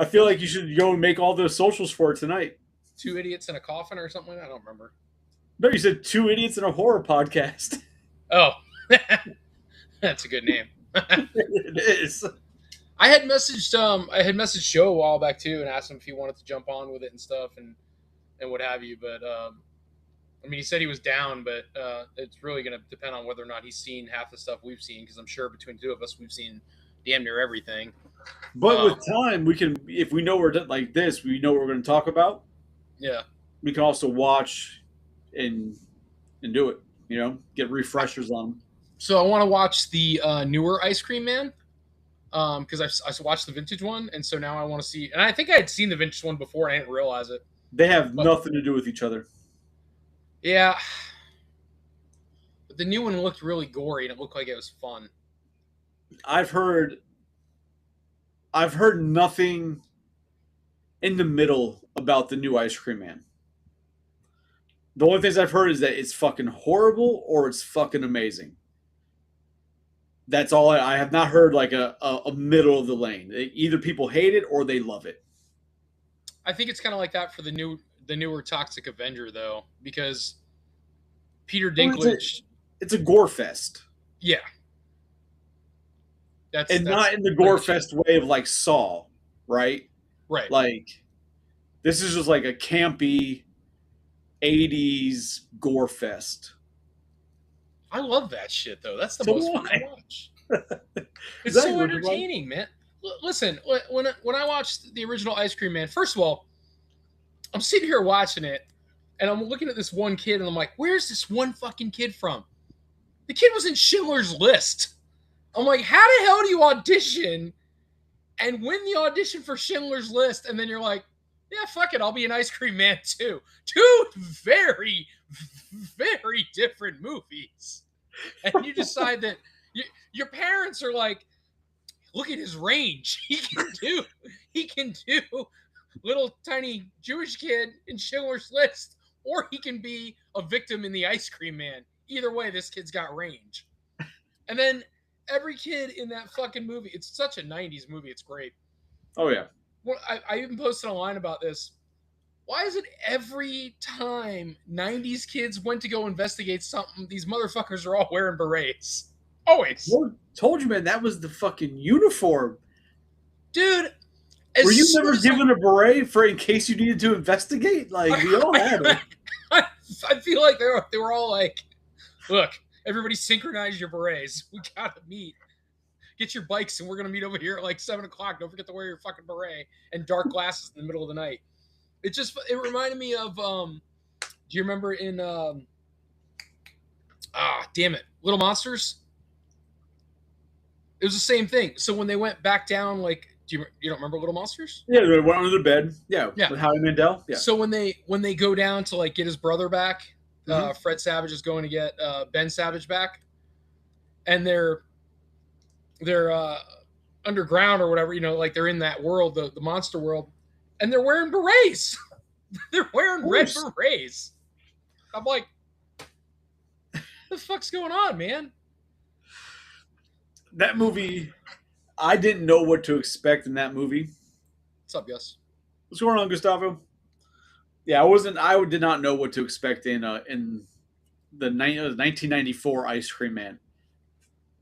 feel like you should go and make all the socials for it tonight. 2 idiots in a coffin or something. I don't remember. No, you said 2 idiots in a horror podcast. Oh, that's a good name. It is. I had messaged Joe a while back too and asked him if he wanted to jump on with it and stuff and what have you. But I mean, he said he was down, but it's really going to depend on whether or not he's seen half the stuff we've seen because I'm sure between the two of us we've seen damn near everything. But with time, we can, if we know we're like this, we know what we're going to talk about. Yeah. We can also watch and do it. You know, get refreshers on them. So I want to watch the newer Ice Cream Man because I watched the vintage one, and so now I want to see. And I think I had seen the vintage one before, and I didn't realize it. They have nothing to do with each other. Yeah, but the new one looked really gory, and it looked like it was fun. I've heard nothing in the middle about the new Ice Cream Man. The only things I've heard is that it's fucking horrible or it's fucking amazing. That's all. I have not heard like a middle of the lane. Either people hate it or they love it. I think it's kind of like that for the newer Toxic Avenger though, because Peter Dinklage. It's a gore fest. Yeah. That's not in the gore fest way of like Saw, right? Right. Like this is just like a campy 80s gore fest. I love that shit though. That's the most fun to watch. It's so entertaining, man. Listen, when I watched the original Ice Cream Man, first of all, I'm sitting here watching it, and I'm looking at this one kid, and I'm like, where's this one fucking kid from? The kid was in Schindler's List. I'm like, how the hell do you audition and win the audition for Schindler's List, and then you're like, yeah, fuck it, I'll be an Ice Cream Man too. Two very, very different movies. And you decide that your parents are like, look at his range. He can do little tiny Jewish kid in Schindler's List, or he can be a victim in the Ice Cream Man. Either way, this kid's got range. And then every kid in that fucking movie, it's such a 90s movie. It's great. Oh, yeah. Well, I even posted a line about this. Why is it every time 90s kids went to go investigate something, these motherfuckers are all wearing berets? Always. Well, told you, man, that was the fucking uniform. Dude. Were you never given a beret for in case you needed to investigate? Like, we all had them. I feel like they were all like, look, everybody synchronize your berets. We gotta meet. Get your bikes, and we're gonna meet over here at like 7 o'clock. Don't forget to wear your fucking beret and dark glasses in the middle of the night. It reminded me of do you remember in Little Monsters? It was the same thing. So when they went back down, like, you don't remember Little Monsters? Yeah, they went under the bed. Yeah. With Howie Mandel. Yeah. So when they go down to like get his brother back, Fred Savage is going to get Ben Savage back, and they're underground or whatever, like they're in that world, the monster world, and they're wearing berets. They're wearing red berets. I'm like, what the fuck's going on, man? That movie, I didn't know what to expect in that movie. What's up, Gus? What's going on, Gustavo? Yeah, I wasn't. I did not know what to expect in the 1994 Ice Cream Man.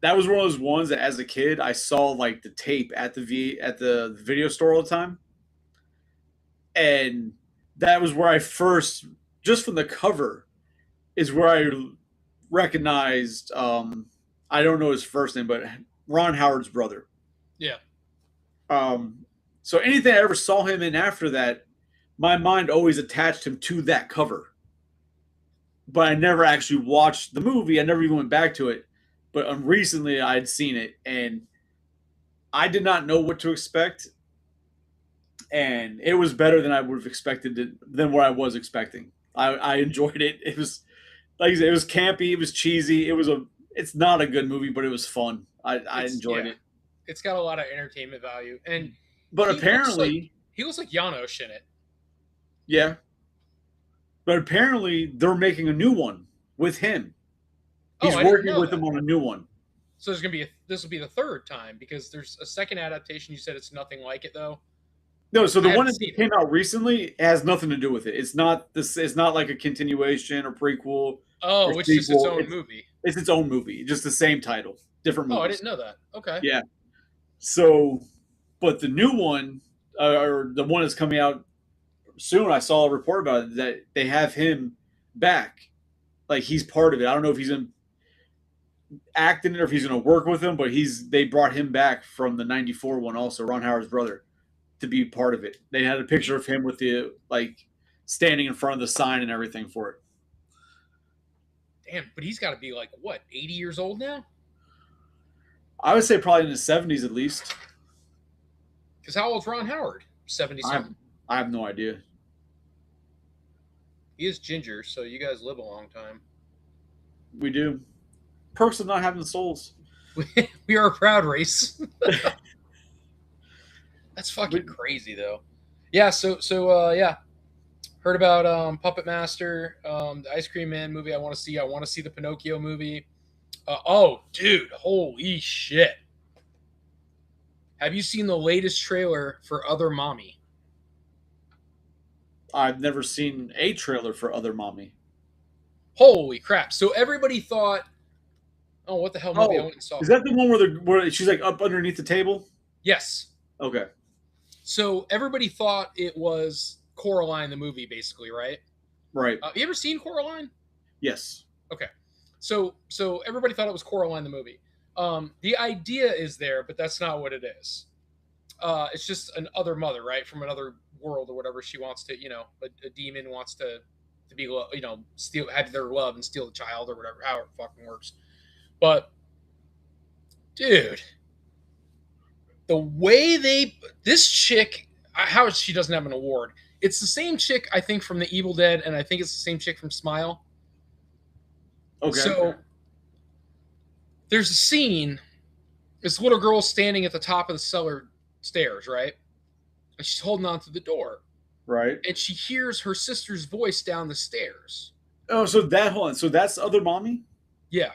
That was one of those ones that, as a kid, I saw like the tape at the video store all the time, and that was where I first, just from the cover, is where I recognized. I don't know his first name, but Ron Howard's brother. Yeah. Um, so anything I ever saw him in after that, my mind always attached him to that cover. But I never actually watched the movie. I never even went back to it. But recently I'd seen it, and I did not know what to expect. And it was better than I would have expected than what I was expecting. I enjoyed it. It was, like I said, it was campy. It was cheesy. It's not a good movie, but it was fun. I enjoyed it. It's got a lot of entertainment value, and But apparently, he looks like Janosch in it. yeah. But apparently, they're making a new one with him. He's working with him on a new one. So this will be the third time, because there's a second adaptation. You said it's nothing like it though. No, so the one that came out recently has nothing to do with it. It's not this. It's not like a continuation or prequel. Oh, it's just its own movie. It's its own movie, just the same title, different movies. Oh, I didn't know that. Okay. Yeah. So, but the new one, or the one that's coming out soon, I saw a report about it that they have him back, like he's part of it. I don't know if he's in acting it or if he's going to work with him, but they brought him back from the '94 one, also Ron Howard's brother, to be part of it. They had a picture of him with the standing in front of the sign and everything for it. Damn, but he's got to be like what, 80 years old now? I would say probably in his 70s at least. Because how old's Ron Howard? 70-something. I have no idea. He is ginger, so you guys live a long time. We do. Perks of not having souls. We are a proud race. That's fucking crazy, though. Yeah, so yeah. Heard about Puppet Master, the Ice Cream Man movie I want to see. I want to see the Pinocchio movie. Oh, dude, holy shit. Have you seen the latest trailer for Other Mommy? I've never seen a trailer for Other Mommy. Holy crap. So everybody thought, oh, what the hell movie I went and saw? Is that the one where she's like up underneath the table? Yes. Okay. So everybody thought it was Coraline the movie, basically, right? Right. You ever seen Coraline? Yes. Okay. So everybody thought it was Coraline the movie. The idea is there, but that's not what it is. It's just an other mother, right, from another world or whatever. She wants to, a demon wants to be, steal, have their love and steal the child or whatever, how it fucking works. But, dude, the way this chick, how she doesn't have an award. It's the same chick, I think, from The Evil Dead, and I think it's the same chick from Smile. Okay. So there's a scene. This little girl standing at the top of the cellar stairs, right? And she's holding on to the door. Right. And she hears her sister's voice down the stairs. Oh, so that's Other Mommy? Yeah.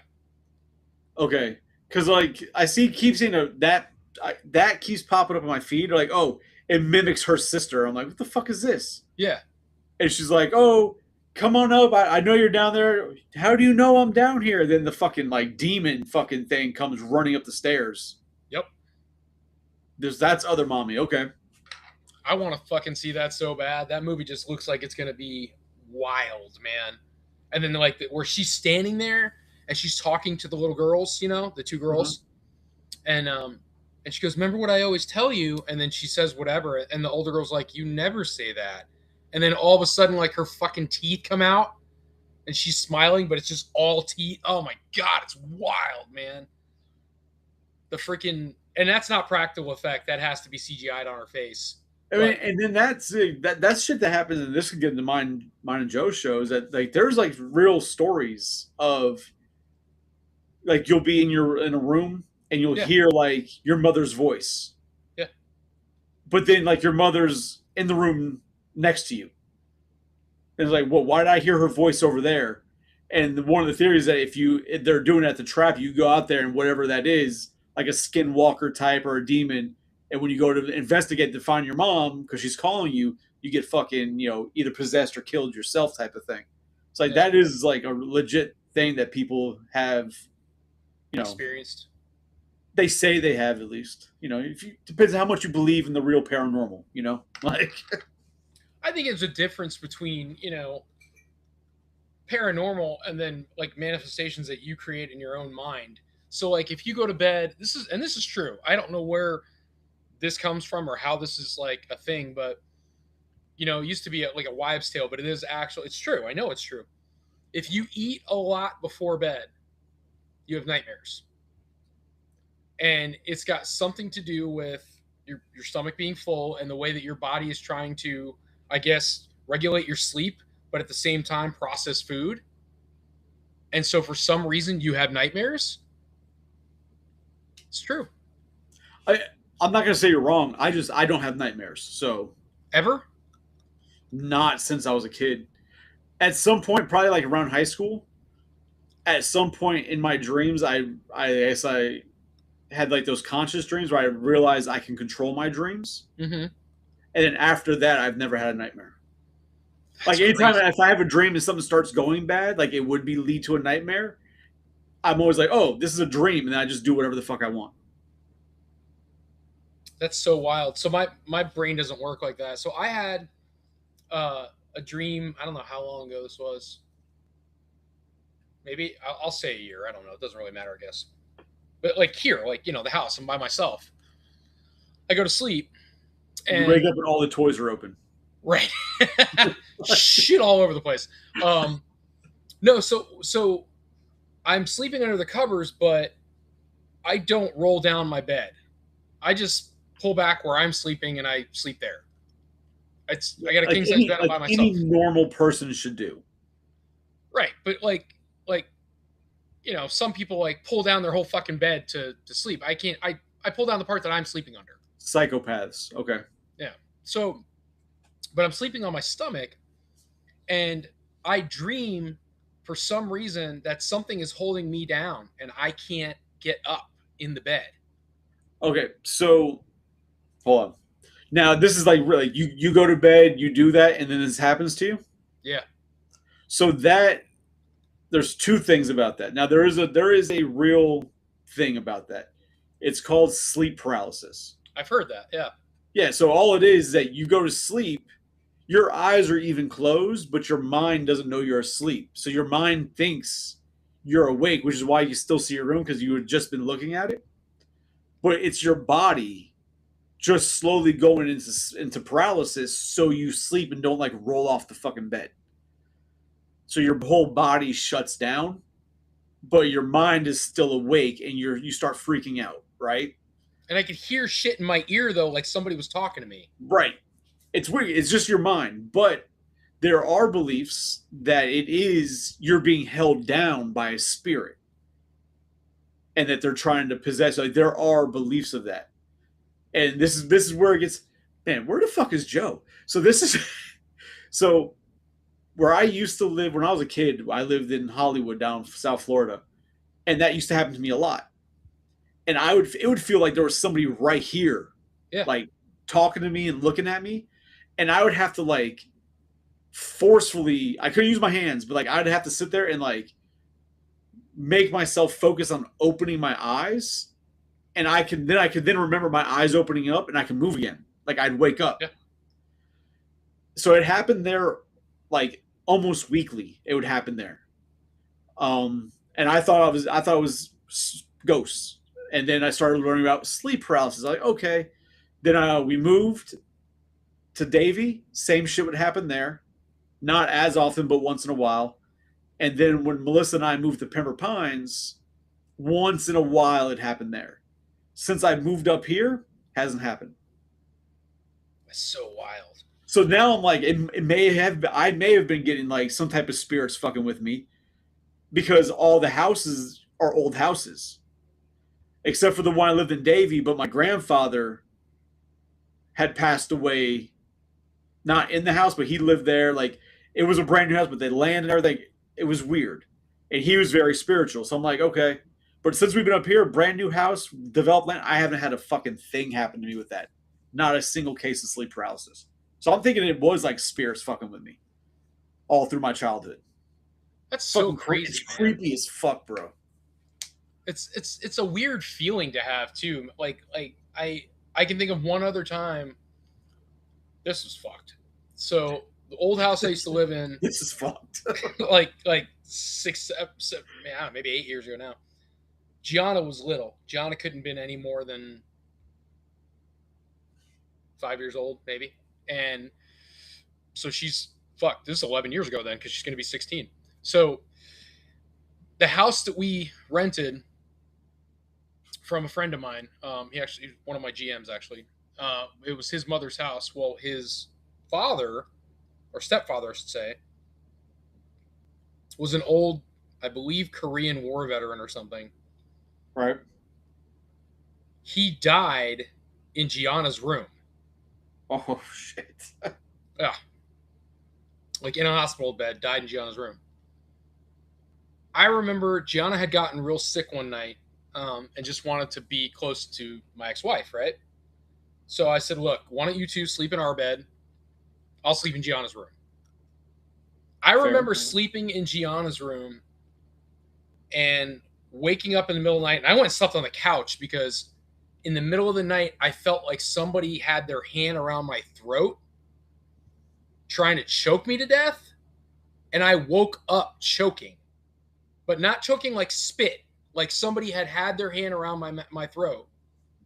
Okay. Because I keep seeing that keeps popping up on my feed. Like, oh, it mimics her sister. I'm like, what the fuck is this? Yeah. And she's like, oh, come on up. I know you're down there. How do you know I'm down here? Then the fucking demon fucking thing comes running up the stairs. Yep. That's Other Mommy. Okay. I want to fucking see that so bad. That movie just looks like it's going to be wild, man. And then where she's standing there and she's talking to the little girls, the two girls. Mm-hmm. And she goes, remember what I always tell you? And then she says whatever. And the older girl's like, you never say that. And then all of a sudden, her fucking teeth come out. And she's smiling, but it's just all teeth. Oh, my God. It's wild, man. And that's not practical effect. That has to be CGI'd on her face. I mean, and then that's shit that happens, and this could get into mine and Joe's shows, that there's real stories of you'll be in a room and you'll hear your mother's voice. Yeah. But then your mother's in the room next to you. And it's like, well, why did I hear her voice over there? And one of the theories that if they're doing it at the trap, you go out there and whatever that is, like a skinwalker type or a demon, And when you go to investigate to find your mom because she's calling you, you get fucking, either possessed or killed yourself type of thing. It's like Yeah. that is like a legit thing that people have, you know, Experienced. they say they have at least. If you depends on how much you believe in the real paranormal, like I think it's a difference between, paranormal and then like manifestations that you create in your own mind. So like if you go to bed, this is true. I don't know where this comes from or how this is like a thing, but it used to be like a wives' tale, but it is actual. It's true. I know it's true. If you eat a lot before bed, you have nightmares, and it's got something to do with your stomach being full and the way that your body is trying to, I guess, regulate your sleep, but at the same time process food. And so for some reason you have nightmares. It's true. I I'm not gonna say you're wrong. I don't have nightmares. So Ever? not since I was a kid. At some point, probably like around high school, at some point in my dreams, I guess I had like those conscious dreams where I realized I can control my dreams. Mm-hmm. And then after that, I've never had a nightmare. That's Like anytime crazy. if I have a dream and something starts going bad, like it would be lead to a nightmare, I'm always like, oh, this is a dream, and then I just do whatever the fuck I want. That's so wild. So my brain doesn't work like that. So I had a dream. I don't know how long ago this was. Maybe I'll say a year. I don't know. It doesn't really matter, I guess. But like here, like the house, I'm by myself. I go to sleep, You wake and up and all the toys are open. right, shit all over the place. No, so I'm sleeping under the covers, but I don't roll down my bed. I just pull back where I'm sleeping and I sleep there. I got a Like king size bed by any myself. normal person should do. Right, but like some people like pull down their whole fucking bed to sleep. I can't. I pull down the part that I'm sleeping under. Psychopaths. Okay. Yeah. So, but I'm sleeping on my stomach, and I dream for some reason that something is holding me down, and I can't get up in the bed. Okay. So hold on. Now this is like really you go to bed, you do that, and then this happens to you. Yeah, So that there's two things about that. Now there is a real thing about that. It's called sleep paralysis. I've heard that. Yeah. Yeah, so all it is that you go to sleep, your eyes are even closed, but your mind doesn't know you're asleep. So your mind thinks you're awake, which is why you still see your room because you had just been looking at it. But it's your body just slowly going into paralysis so you sleep and don't like roll off the fucking bed. So your whole body shuts down, but your mind is still awake and you start freaking out, right? And I could hear shit in my ear though, like somebody was talking to me. Right. It's weird. It's just your mind, but there are beliefs that it is you're being held down by a spirit and that they're trying to possess. Like there are beliefs of that. And this is where it gets, man, where the fuck is Joe? So this is so where I used to live when I was a kid, I lived in Hollywood down South Florida, and that used to happen to me a lot. And it would feel like there was somebody right here, Yeah. like talking to me and looking at me, and I would have to like forcefully, I couldn't use my hands, but like I'd have to sit there and like make myself focus on opening my eyes, and I could then remember my eyes opening up and I can move again. Like I'd wake up. Yeah. So it happened there like almost weekly. It would happen there. And I thought it was ghosts. And then I started learning about sleep paralysis. Like, okay. Then we moved to Davie. Same shit would happen there. Not as often, but once in a while. And then when Melissa and I moved to Pembroke Pines, once in a while it happened there. Since I moved up here, hasn't happened. That's so wild. So now I'm like, I may have been getting like some type of spirits fucking with me because all the houses are old houses, except for the one I lived in Davie. But my grandfather had passed away, not in the house, but he lived there. Like it was a brand new house, but they land and everything. It was weird, and he was very spiritual. So I'm like, okay. But since we've been up here, brand new house, developed land, I haven't had a fucking thing happen to me with that. Not a single case of sleep paralysis. So I'm thinking it was like spirits fucking with me all through my childhood. That's so crazy. It's creepy as fuck, bro. It's a weird feeling to have too. Like I can think of one other time. This was fucked. So the old house I used to live in. This is fucked. like 6, 7, maybe 8 years ago now. Gianna was little. Gianna couldn't have been any more than 5 years old, maybe. And so she's fucked. This is 11 years ago then, because she's going to be 16. So the house that we rented from a friend of mine, he actually, one of my GMs actually, it was his mother's house. Well, his father, or stepfather, I should say, was an old, I believe, Korean War veteran or something. Right. He died in Gianna's room. Oh, shit. Yeah. Like in a hospital bed, died in Gianna's room. I remember Gianna had gotten real sick one night and just wanted to be close to my ex-wife, right? So I said, look, why don't you two sleep in our bed? I'll sleep in Gianna's room. I remember sleeping in Gianna's room and waking up in the middle of the night. And I went and slept on the couch because in the middle of the night, I felt like somebody had their hand around my throat trying to choke me to death. And I woke up choking, but not choking like spit, like somebody had their hand around my throat.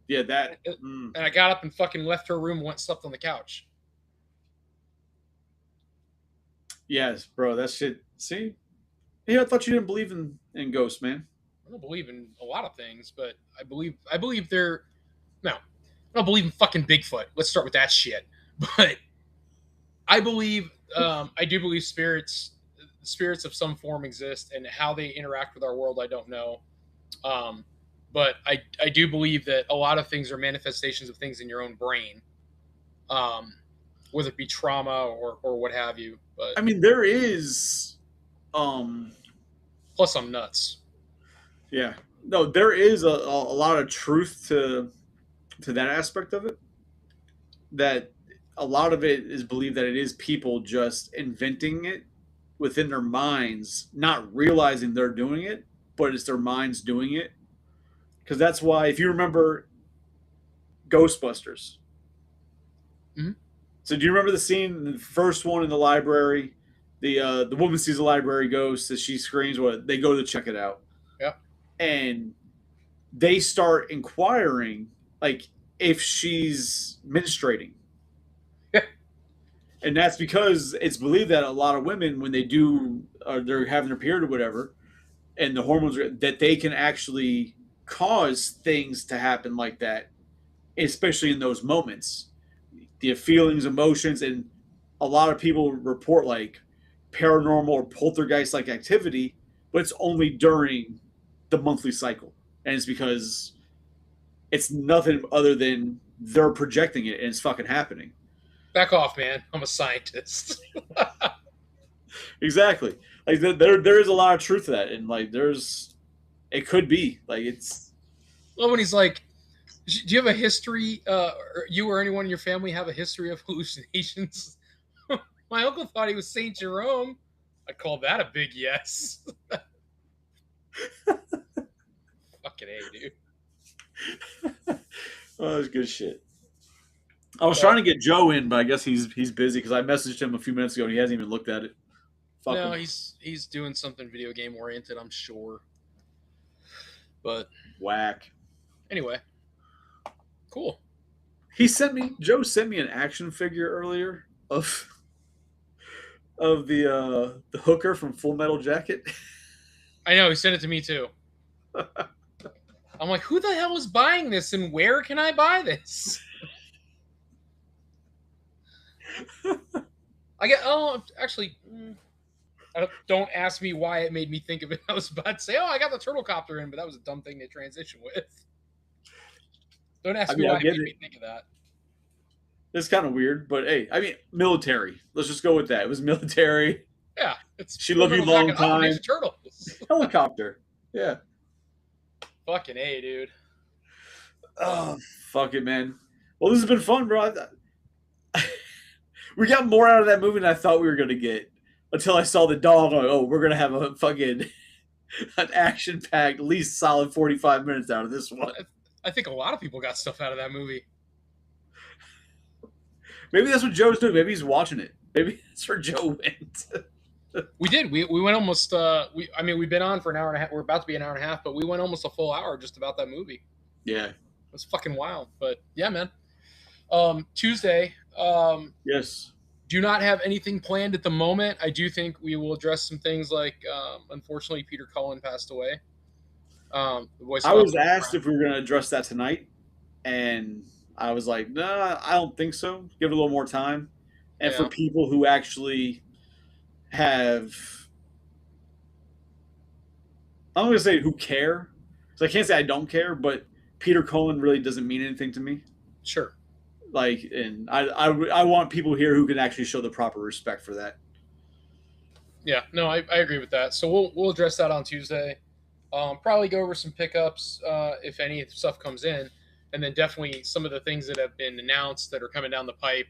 Yeah, that. And I got up and fucking left her room and went and slept on the couch. Yes, bro, that shit. See? Yeah, I thought you didn't believe in ghosts, man. I don't believe in a lot of things, but I believe they're. No, I don't believe in fucking Bigfoot. Let's start with that shit. But I believe, I do believe spirits of some form exist, and how they interact with our world, I don't know. But I do believe that a lot of things are manifestations of things in your own brain, whether it be trauma or what have you. But I mean, there is. Plus, I'm nuts. Yeah. No, there is a lot of truth to that aspect of it. That a lot of it is believed that it is people just inventing it within their minds, not realizing they're doing it, but it's their minds doing it. Because that's why, if you remember Ghostbusters. Mm-hmm. So do you remember the scene, the first one in the library? The woman sees a library ghost as she screams. What they go to check it out. Yeah. And they start inquiring, like, if she's menstruating. Yeah. And that's because it's believed that a lot of women, when they do, they're having their period or whatever, and the hormones, that they can actually cause things to happen like that, especially in those moments. The feelings, emotions, and a lot of people report like paranormal or poltergeist-like activity, but it's only during the monthly cycle. And it's because it's nothing other than they're projecting it and it's fucking happening. Back off, man. I'm a scientist. Exactly. Like there is a lot of truth to that, and like it could be like it's. Well, when he's like, do you have a history? Or you or anyone in your family have a history of hallucinations? My uncle thought he was Saint Jerome. I'd call that a big yes. Fucking A, dude. Oh, that's good shit. I was trying to get Joe in, but I guess he's busy because I messaged him a few minutes ago and he hasn't even looked at it. Fuck no, him. he's doing something video game oriented, I'm sure. But whack. Anyway, cool. Joe sent me an action figure earlier of the hooker from Full Metal Jacket. I know, he sent it to me too. I'm like, who the hell is buying this and where can I buy this? Actually, don't ask me why it made me think of it. I was about to say, I got the turtle copter in, but that was a dumb thing to transition with. Don't ask me why it made me think of that. It's kind of weird, but hey, I mean, military. Let's just go with that. It was military. Yeah. She loved you long time. Turtles. Helicopter. Yeah. Fucking A, dude. Oh, fuck it, man. Well, this has been fun, bro. We got more out of that movie than I thought we were gonna get until I saw the dog. Like, oh, we're gonna have a fucking an action-packed, at least solid 45 minutes out of this one. I think a lot of people got stuff out of that movie. Maybe that's what Joe's doing. Maybe he's watching it. Maybe that's where Joe went. We did. We went almost. We've been on for an hour and a half. We're about to be an hour and a half, but we went almost a full hour just about that movie. Yeah, It was fucking wild. But yeah, man. Tuesday. yes. Do not have anything planned at the moment. I do think we will address some things like, unfortunately, Peter Cullen passed away. The voice I was asked if we were going to address that tonight, and I was like, nah, I don't think so. Give it a little more time. And Yeah. for people who actually have, I'm going to say who care. So I can't say I don't care, but Peter Cullen really doesn't mean anything to me. Sure. Like, and I want people here who can actually show the proper respect for that. Yeah, no, I agree with that. So we'll address that on Tuesday. Probably go over some pickups if any stuff comes in, and then definitely some of the things that have been announced that are coming down the pipe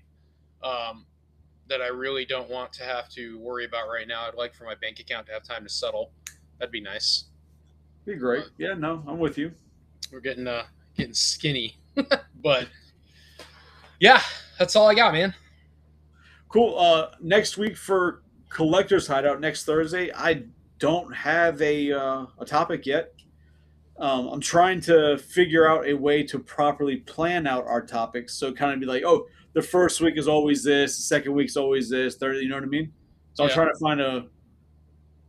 that I really don't want to have to worry about right now. I'd like for my bank account to have time to settle. That'd be nice. Be great. Yeah, no, I'm with you. We're getting skinny, but yeah, that's all I got, man. Cool. Next week for Collector's Hideout, next Thursday, I don't have a topic yet. I'm trying to figure out a way to properly plan out our topics. So kind of be like, oh, the first week is always this, the second week's always this, third, you know what I mean? So Yeah.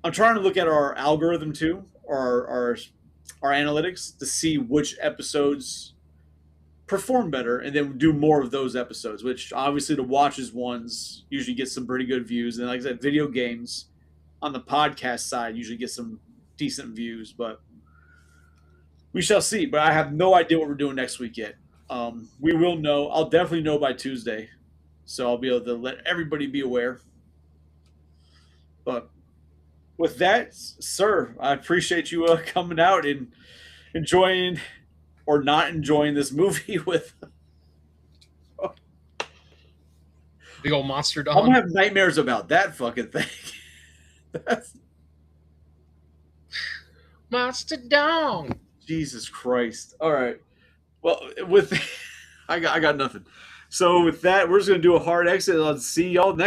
I'm trying to look at our algorithm too, or our analytics to see which episodes perform better, and then do more of those episodes. Which obviously the watches ones usually get some pretty good views, and like I said, video games on the podcast side usually get some decent views, but we shall see. But I have no idea what we're doing next week yet. We will know. I'll definitely know by Tuesday, so I'll be able to let everybody be aware. But with that, sir, I appreciate you coming out and enjoying or not enjoying this movie with. The old monster dog. I'm gonna have nightmares about that fucking thing. That's... Monster dog. Jesus Christ! All right. Well, with I got nothing. So with that, we're just gonna do a hard exit. I'll see y'all next.